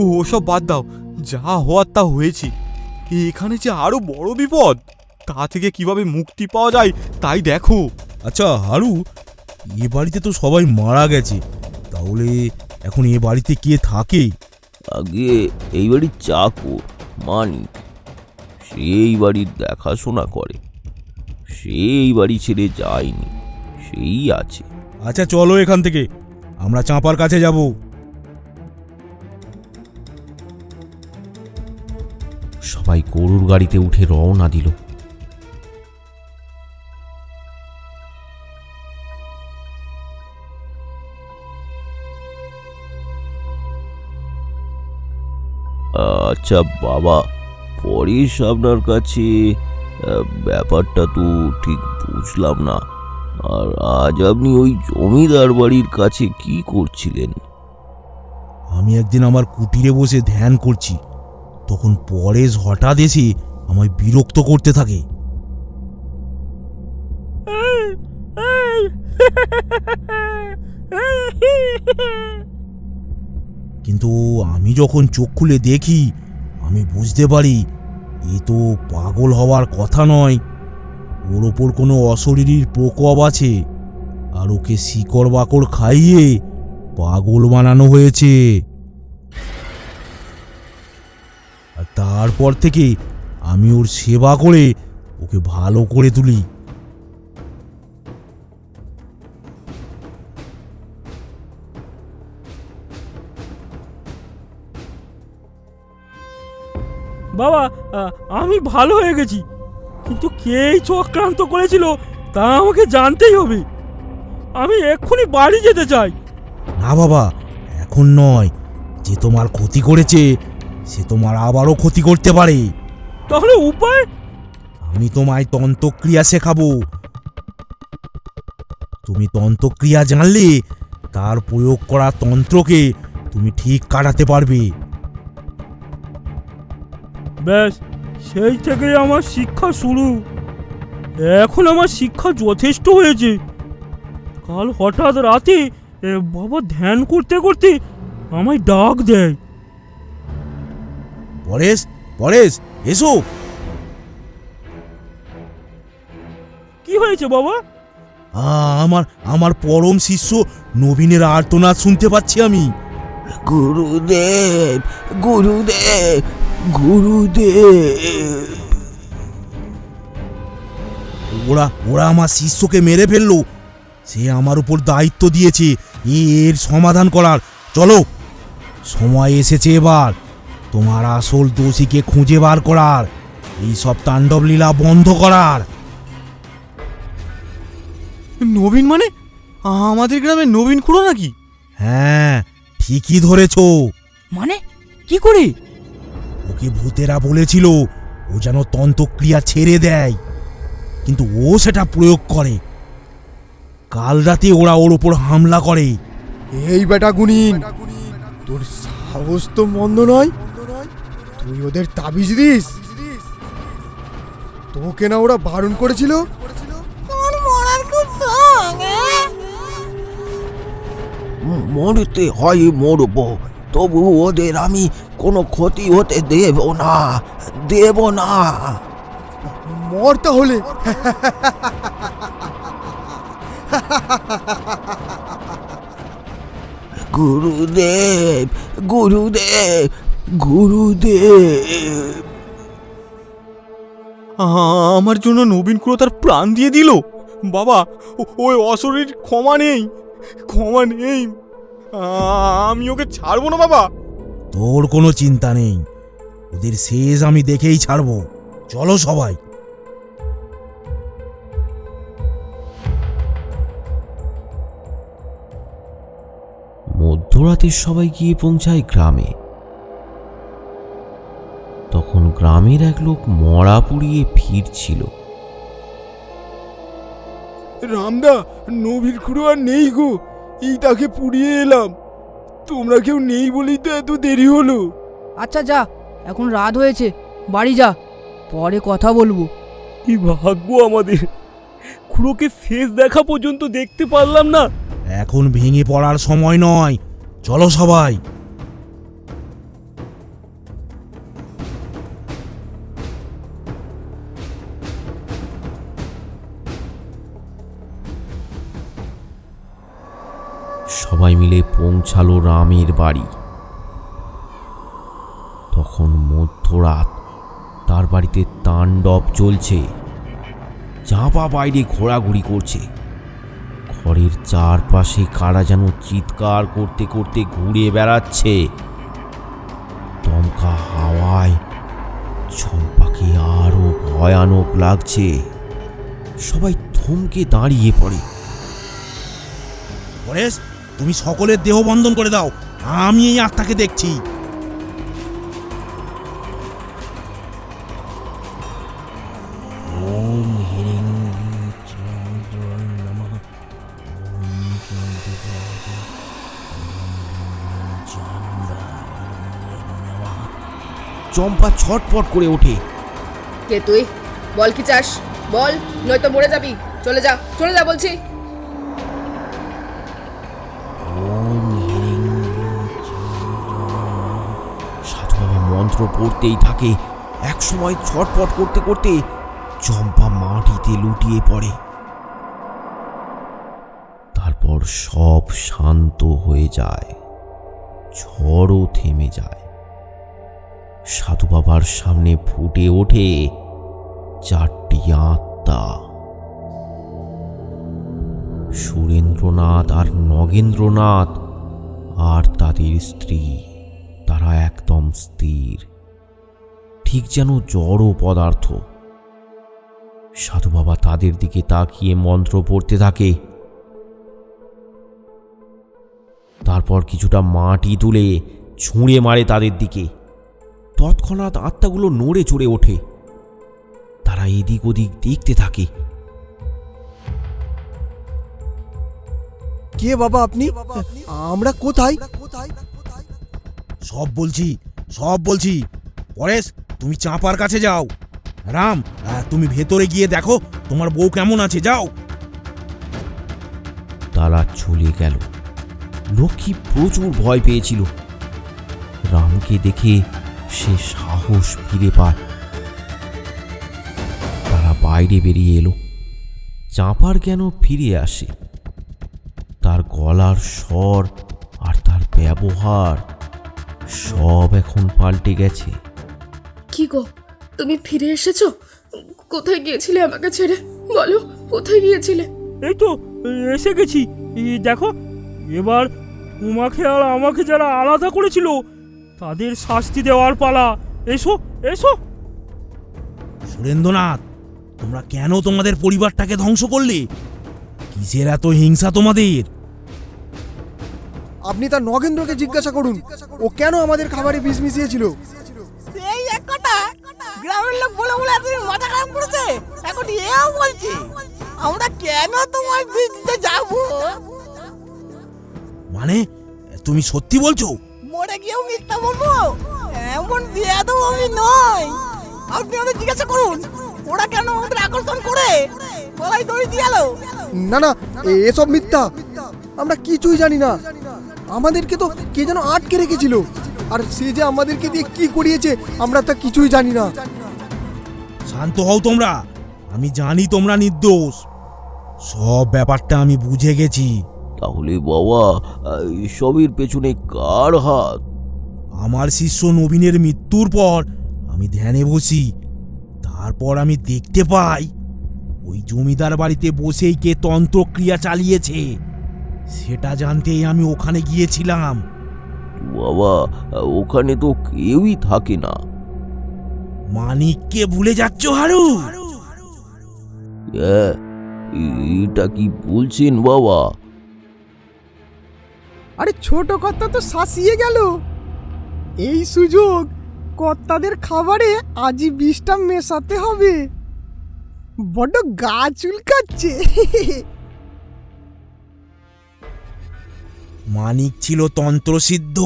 ও সব বাদ দাও, যা হওয়ার তা হয়েছে। এখানে যে আরো বড় বিপদ, তা থেকে কিভাবে মুক্তি পাওয়া যায় তাই দেখো। আচ্ছা হারু, এ বাড়িতে তো সবাই মারা গেছে, তাহলে এখন এ বাড়িতে কে থাকে? আগে এই বাড়ির চাকর মানিক, সেই বাড়ির দেখাশোনা করে। সেই বাড়ি ছেড়ে যায়নি, সেই আছে। আচ্ছা চলো এখান থেকে, আমরা চাঁপার কাছে যাব। সবাই গরুর গাড়িতে উঠে রওনা দিল। আচ্ছা বাবা, পরেশ আপনার কাছে ব্যাপারটা তো ঠিক বুঝলাম না। আর আজ আপনি ওই জমিদার বাড়ির কাছে কি করছিলেন? আমি একদিন আমার কুটিরে বসে ধ্যান করছি, তখন পরেশ হঠাৎ এসে আমায় বিরক্ত করতে থাকে। কিন্তু আমি যখন চোখ খুলে দেখি, আমি বুঝতে পারি এ তো পাগল হওয়ার কথা নয়। ওর ওপর কোনো অশরীরীর প্রকোপ আছে, আর ওকে শিকড় বাকড় খাইয়ে পাগল বানানো হয়েছে। আর তারপর থেকে আমি ওর সেবা করে ওকে ভালো করে তুলি। বাবা, আমি ভালো হয়ে গেছি, কিন্তু কে এই চক্রান্ত করেছিল তা আমাকে জানতেই হবে। আমি এক্ষুনি বাড়ি যেতে চাই। না বাবা, এখন নয়। যে তোমার ক্ষতি করেছে সে তোমার আবারও ক্ষতি করতে পারে। তাহলে উপায়? আমি তোমায় তন্ত্রক্রিয়া শেখাবো। তুমি তন্ত্রক্রিয়া জানলে তার প্রয়োগ করা তন্ত্রকে তুমি ঠিক কাটাতে পারবে। ব্যাস, সেই থেকেই আমার শিক্ষা শুরু। এখন আমার শিক্ষা যথেষ্ট হয়েছে। কাল হঠাৎ রাতে বাবা ধ্যান করতে করতে আমায় ডাক দেয়। পরেশ, পরেশ, এসো। কি হয়েছে বাবা? আমার পরম শিষ্য নবীনের আর্তনাদ শুনতে পাচ্ছি আমি। গুরুদেব, গুরুদেব, গুরুদেব। ওরা আমার শিষ্যকে মেরে ফেললো। সে আমার উপর দায়িত্ব দিয়েছে এর সমাধান করার। চলো, সময় এসেছে এবার তোমার আসল দোষীকে খুঁজে বার করার, এই সব তাণ্ডব লীলা বন্ধ করার। নবীন মানে আমাদের গ্রামে নবীন খুড়ো নাকি? হ্যাঁ, ঠিকই ধরেছো। মানে কি করে? ওকে ভূতেরা বলেছিল ও যেন তন্ত্রক্রিয়া ছেড়ে দেয়, কিন্তু ও সেটা প্রয়োগ করে। কাল রাতে ওরা ওর উপর হামলা করে। এই বেটা গুণিন, তোর সাহস তো মন্দ নয়। তুই ওদের তাবিজ দিস? তোকে না ওরা বারণ করেছিল? মরতে হয় মরব, তবু ওদের আমি কোনো ক্ষতি হতে দেব না, দেব না। মর তাহলে। গুরুদেব, গুরুদেব, গুরুদেব। আমার জন্য নবীন খুড়ো তার প্রাণ দিয়ে দিল। বাবা, ওই অশরীর ক্ষমা নেই, ক্ষমা নেই। আমি ওকে ছাড়বো না বাবা। তোর কোনো চিন্তা নেই, ওদের শেষ আমি দেখেই ছাড়বো। চলো সবাই। মধ্যরাতে সবাই গিয়ে পৌঁছায় গ্রামে। তখন গ্রামের এক লোক মরা পুড়িয়ে ফিরছিল। রামদা, নবীর খুড়ো আর নেই গো, এই তাকে পুড়িয়ে এলাম। তোমরা কেউ নেই বলেই তো এত দেরি হলো। আচ্ছা যা, এখন রাত হয়েছে, বাড়ি যা, পরে কথা বলবো। কি ভাগ্য আমাদের, খুড়োকে শেষ দেখা পর্যন্ত দেখতে পারলাম না। এখন ভেঙে পড়ার সময় নয়, চলো সবাই। সবাই মিলে পৌঁছালো রামের বাড়ি। তখন মধ্যরাত, তার বাড়িতে তাণ্ডব চলছে। চাপা বাইরে ঘোরাঘুরি করছে। ঘরের চারপাশে কারা যেন চিৎকার করতে করতে ঘুরে বেড়াচ্ছে। দমকা হাওয়ায় চম্পাকে আরো ভয়ানক লাগছে। সবাই থমকে দাঁড়িয়ে পড়ে। পরেশ, তুমি সকলের দেহ বন্ধন করে দাও, আমি এই আত্মাকে দেখছি। চম্পা ছটপট করে ওঠে। কে তুই? বল কি চাস, বল, নয়তো মরে যাবি। চলে যা, চলে যা বলছি। সাধু বাবা মন্ত্র পড়তেই থাকে। এক সময় ছটপট করতে করতে চম্পা মাটিতে লুটিয়ে পড়ে। তারপর সব শান্ত হয়ে যায়, ঝড়ও থেমে যায়। সাধু বাবার সামনে ফুটে ওঠে চারটি আত্মা, সুরেন্দ্রনাথ আর নগেন্দ্রনাথ আর তাদের স্ত্রী। তারা একদম স্থির, ঠিক যেন জড় পদার্থ। সাধু বাবা তাদের দিকে তাকিয়ে মন্ত্র পড়তে থাকে। তারপর কিছুটা মাটি তুলে ছুঁড়ে মারে তাদের দিকে। তৎক্ষণাৎ আত্মাগুলো নড়ে চড়ে ওঠে। তারা এদিক ওদিক দেখতে থাকে। কে বাবা আপনি? আমরা কোথায়? সব বলছি। পরেশ, তুমি চাঁপার কাছে যাও। রাম, তুমি ভেতরে গিয়ে দেখো তোমার বউ কেমন আছে, যাও। তারা চলে গেল। লক্ষ্মী প্রচুর ভয় পেয়েছিল। রামকে দেখে সে সাহস ফিরে পায়। তারা বাইরে বেরিয়ে এলো। চাঁপার কেন ফিরে আসে, তার গলার স্বর আর তার ব্যবহার সব এখন পাল্টে গেছে। কি গো, তুমি ফিরে এসেছো? কোথায় গিয়েছিলে আমাকে ছেড়ে? বলো, কোথায় গিয়েছিলে? এই তো এসে গেছি। দেখো, এবার তোমাকে আর আমাকে যারা আলাদা করেছিল তাদের শাস্তি দেওয়ার পালা। এসো এসো। সুরেন্দ্রনাথ, তোমরা কেন তোমাদের পরিবারটাকে ধ্বংস করলে? কিসের এত হিংসা তোমাদের? আপনি তার নগেন্দ্রকে জিজ্ঞাসা করুন, ও কেন আমাদের খাবারে বিষ মিশিয়েছিল। এই এক কথা গ্রামের লোক বলে বলে তুমি মাথা খারাপ করেছে। এখন এও বলছে আমরা কেন তোমার বিষ দিতে যাবো। মানে তুমি সত্যি বলছো? মরে গিয়েও মিথ্যা বলবো? এমন বেয়াদব আমি নই। আপনি ওদের জিজ্ঞাসা করুন ওরা কেন ওদের আকর্ষণ করে গলায় দড়ি দিয়ে এলো। না না, এসব মিথ্যা। আমরা কিছুই জানি না। আমাদেরকে তো কে যেন আটকে রেখেছিল, আর সে যে আমাদেরকে দিয়ে কি করিয়েছে আমরা তা কিছুই জানি না। শান্ত হও তোমরা। আমি জানি তোমরা নির্দোষ। সব ব্যাপারটা আমি বুঝে গেছি। তাহলে বাবা, এসবের পেছনে কার হাত? আমার শিষ্য নবীনের মৃত্যুর পর আমি ধ্যানে বসি। তারপর আমি দেখতে পাই ওই জমিদার বাড়িতে বসেই কে তন্ত্রক্রিয়া চালিয়েছে। সেটা জানতেই আমি ওখানে গিয়েছিলাম। বাবা, ওখানে তো কেউই থাকে না। মানিককে ভুলে যাচ্ছ হারু? এটা কি বলছেন বাবা? আরে ছোট কর্তা তো শাসিয়ে গেল। এই সুযোগ কর্তাদের খাবারে আজই বিষটা মেশাতে হবে। বড্ড গা চুলকাচ্ছে। মানিক ছিল তন্ত্রসিদ্ধ।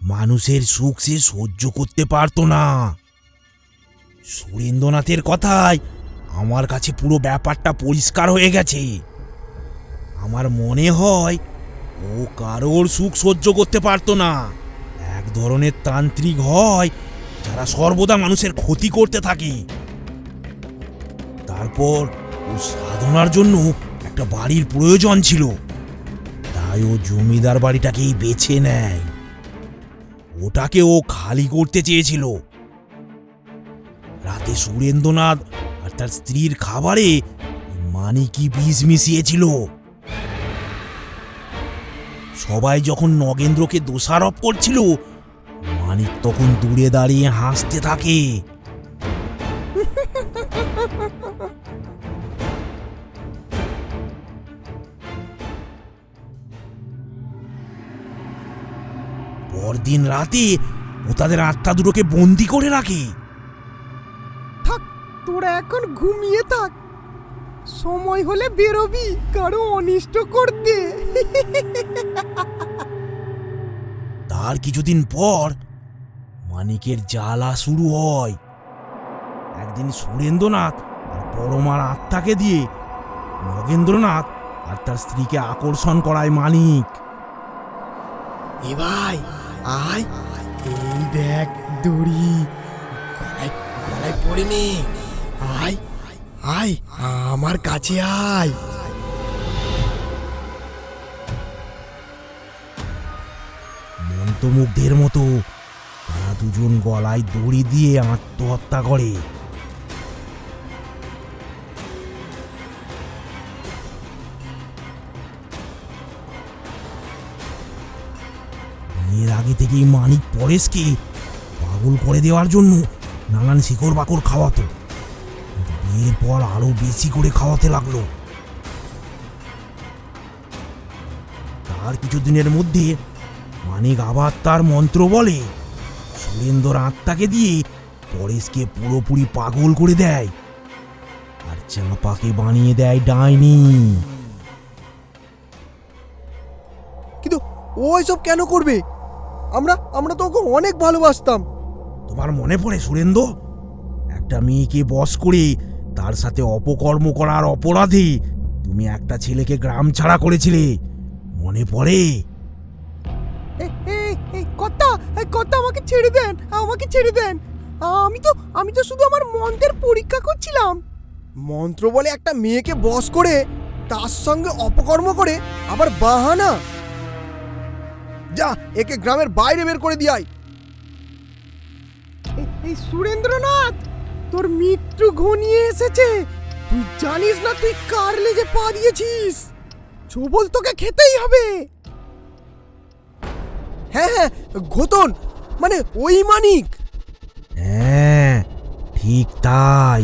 মানুষের সুখ সে সহ্য করতে পারতো না। সুরেন্দ্রনাথের কথায় আমার কাছে পুরো ব্যাপারটা পরিষ্কার হয়ে গেছে। আমার মনে হয় ও কারোর সুখ সহ্য করতে পারতো না। এক ধরনের তান্ত্রিক হয় যারা সর্বদা মানুষের ক্ষতি করতে থাকে। তারপর ও সাধনার জন্য একটা বাড়ির প্রয়োজন ছিল, তাই ও জমিদার বাড়িটাকেই বেছে নেয়। ওটাকে ও খালি করতে চেয়েছিল। রাতে সুরেন্দ্রনাথ আর তার স্ত্রীর খাবারে মানিকই বিষ মিশিয়েছিল। সবাই যখন নগেন্দ্রকে দোষারোপ করছিল, মানিক তখন দূরে দাঁড়িয়ে হাসতে থাকে। পরদিন রাতে ও তাদের আত্মা দুটোকে বন্দি করে রাখে। থাক, তোরা এখন ঘুমিয়ে থাক। সময় হলে বেরোবি কারো অনিষ্ট করতে। তার কিছুদিন পর মানিকের জ্বালা শুরু হয়। একদিন সুরেন্দ্রনাথ আর পরমার আত্মাকে দিয়ে নগেন্দ্রনাথ আর তার স্ত্রীকে আকর্ষণ করায় মানিক। এ ভাই আয়, এই দেখ দড়ি, গলায় গলায় পড়ে নে। আয় আয়, আমার কাছে আয়। মন্ত্রমুগ্ধের মতো তারা দুজন গলায় দড়ি দিয়ে আত্মহত্যা করে। এর আগে থেকেই মানিক পরেশকে পাগল করে দেওয়ার জন্য নানান শিকড় বাকড় খাওয়াতো, কিন্তু বিয়ের পর আরো বেশি করে খাওয়াতে লাগলো। তার কিছুদিনের মধ্যে মানিক আবার তার মন্ত্র বলে সুরেন্দ্র আত্মাকে দিয়ে পরেশকে পুরোপুরি পাগল করে দেয়, আর চাঁপাকে বানিয়ে দেয় ডাইনি। কিন্তু ও এসব কেন করবে? আমরা তো ওকে অনেক ভালোবাসতাম। তোমার মনে পড়ে সুরেন্দ্র, একটা মেয়েকে বশ করে তার সাথে অপকর্ম করার অপরাধে তুমি একটা ছেলেকে গ্রাম ছাড়া করেছিলে, মনে পড়ে? কর্তা আমাকে ছেড়ে দেন, আমাকে ছেড়ে দেন। আমি তো শুধু আমার মন্ত্রের পরীক্ষা করছিলাম। মন্ত্র বলে একটা মেয়েকে বশ করে তার সঙ্গে অপকর্ম করে আবার বাহানা। যা, একে গ্রামের বাইরে বের করে দিয়াই। এই সুরেন্দ্রনাথ, তোর মৃত্যু ঘনিয়ে এসেছে। তুই জানিস না তুই কার লেজে পা দিয়েছিস? ছবল তোকে খেতেই হবে। হ্যাঁ, ঘোতন, মানে ওই মানিক। হ্যাঁ, ঠিক তাই।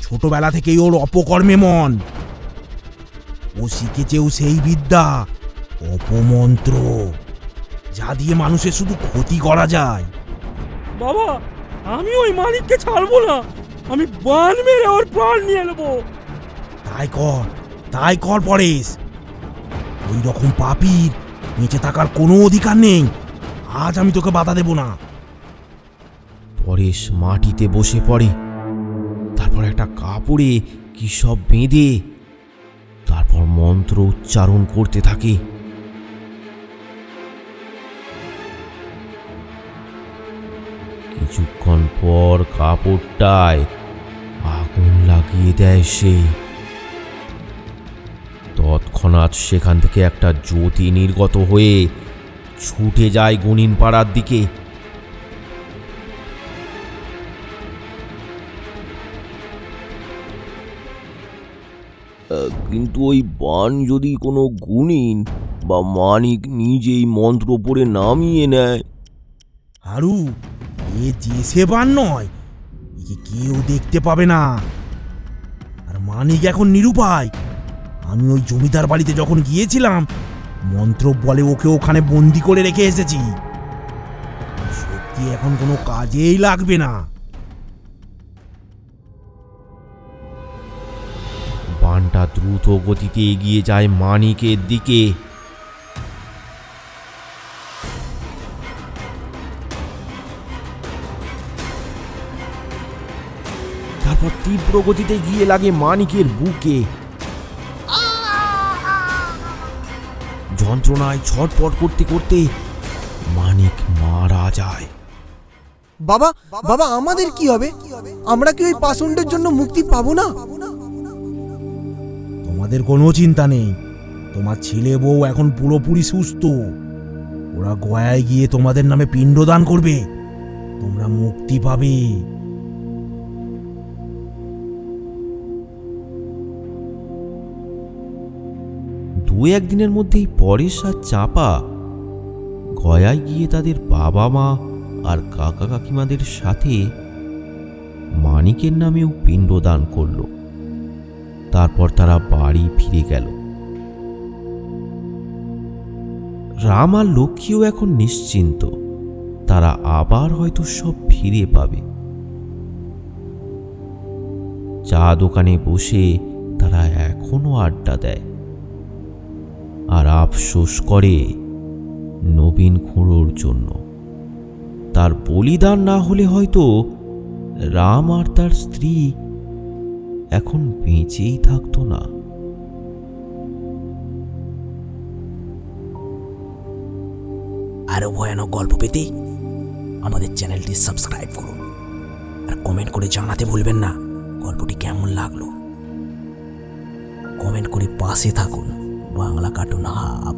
ছোটবেলা থেকেই ওর অপকর্মে মন। ও শিখেছেও সেই বিদ্যা, অপমন্ত্র, যা দিয়ে মানুষের শুধু ক্ষতি করা যায়। বাবা, আমি ওই মালিককে ছাড়বো না। আমি বান মেরে ওর প্রাণ নিয়ে নেবো। তাই কর পরেশ। ওই রকম পাপীর বেঁচে থাকার কোনো অধিকার নেই। আজ আমি তোকে বাধা দেব না। পরেশ মাটিতে বসে পড়ে, তারপর একটা কাপড়ে কি সব বেঁধে তারপর মন্ত্র উচ্চারণ করতে থাকে। কিছুক্ষণ পর কাপড়টায় আগুন লাগিয়ে দেয় সে। তৎক্ষণাৎ সেখান থেকে একটা জ্যোতি নির্গত হয়ে ছুটে যায় গুনিন পাড়ার দিকে। কিন্তু ওই বান যদি কোনো গুনিন বা মানিক নিজেই মন্ত্র পড়ে নামিয়ে নেয়? হারু, এ যে সে বান নয়, একে কেউ দেখতে পাবে না। আর মানিক এখন নিরুপায়। আমি ওই জমিদার বাড়িতে যখন গিয়েছিলাম, মন্ত্র বলে ওকে ওখানে বন্দি করে রেখে এসেছি। শক্তি এখন কোনো কাজেই লাগবে না। বানটা দ্রুত গতিতে এগিয়ে যায় মানিকের দিকে। তারপর তীব্র গতিতে গিয়ে লাগে মানিকের বুকে। যন্ত্রণায় ছটফট করতে করতে মানিক মারা যায়। বাবা, আমাদের কি হবে? আমরা কি ওই পাষণ্ডের জন্য মুক্তি পাবো না? তোমাদের কোনো চিন্তা নেই। তোমার ছেলে বউ এখন পুরোপুরি সুস্থ। ওরা গয়ায় গিয়ে তোমাদের নামে পিণ্ডদান করবে, তোমরা মুক্তি পাবে। দু একদিনের মধ্যেই পরেশ আর চাপা গয়ায় গিয়ে তাদের বাবা মা আর কাকা কাকিমাদের সাথে মানিকের নামেও পিণ্ডদান করল। তারপর তারা বাড়ি ফিরে গেল। রাম আর লক্ষ্মীও এখন নিশ্চিন্ত, তারা আবার হয়তো সব ফিরে পাবে। চা দোকানে বসে তারা এখনো আড্ডা দেয় আর আফসোস করে নবীন খুঁড়োর জন্য। তার বলিদান না হলে হয়তো রাম আর তার স্ত্রী এখন বেঁচেই থাকতো না। আরো ভয়ানক গল্প পেতে আমাদের চ্যানেলটি সাবস্ক্রাইব করুন আর কমেন্ট করে জানাতে ভুলবেন না গল্পটি কেমন লাগলো। কমেন্ট করে পাশে থাকুন। Bangla cartoon hub.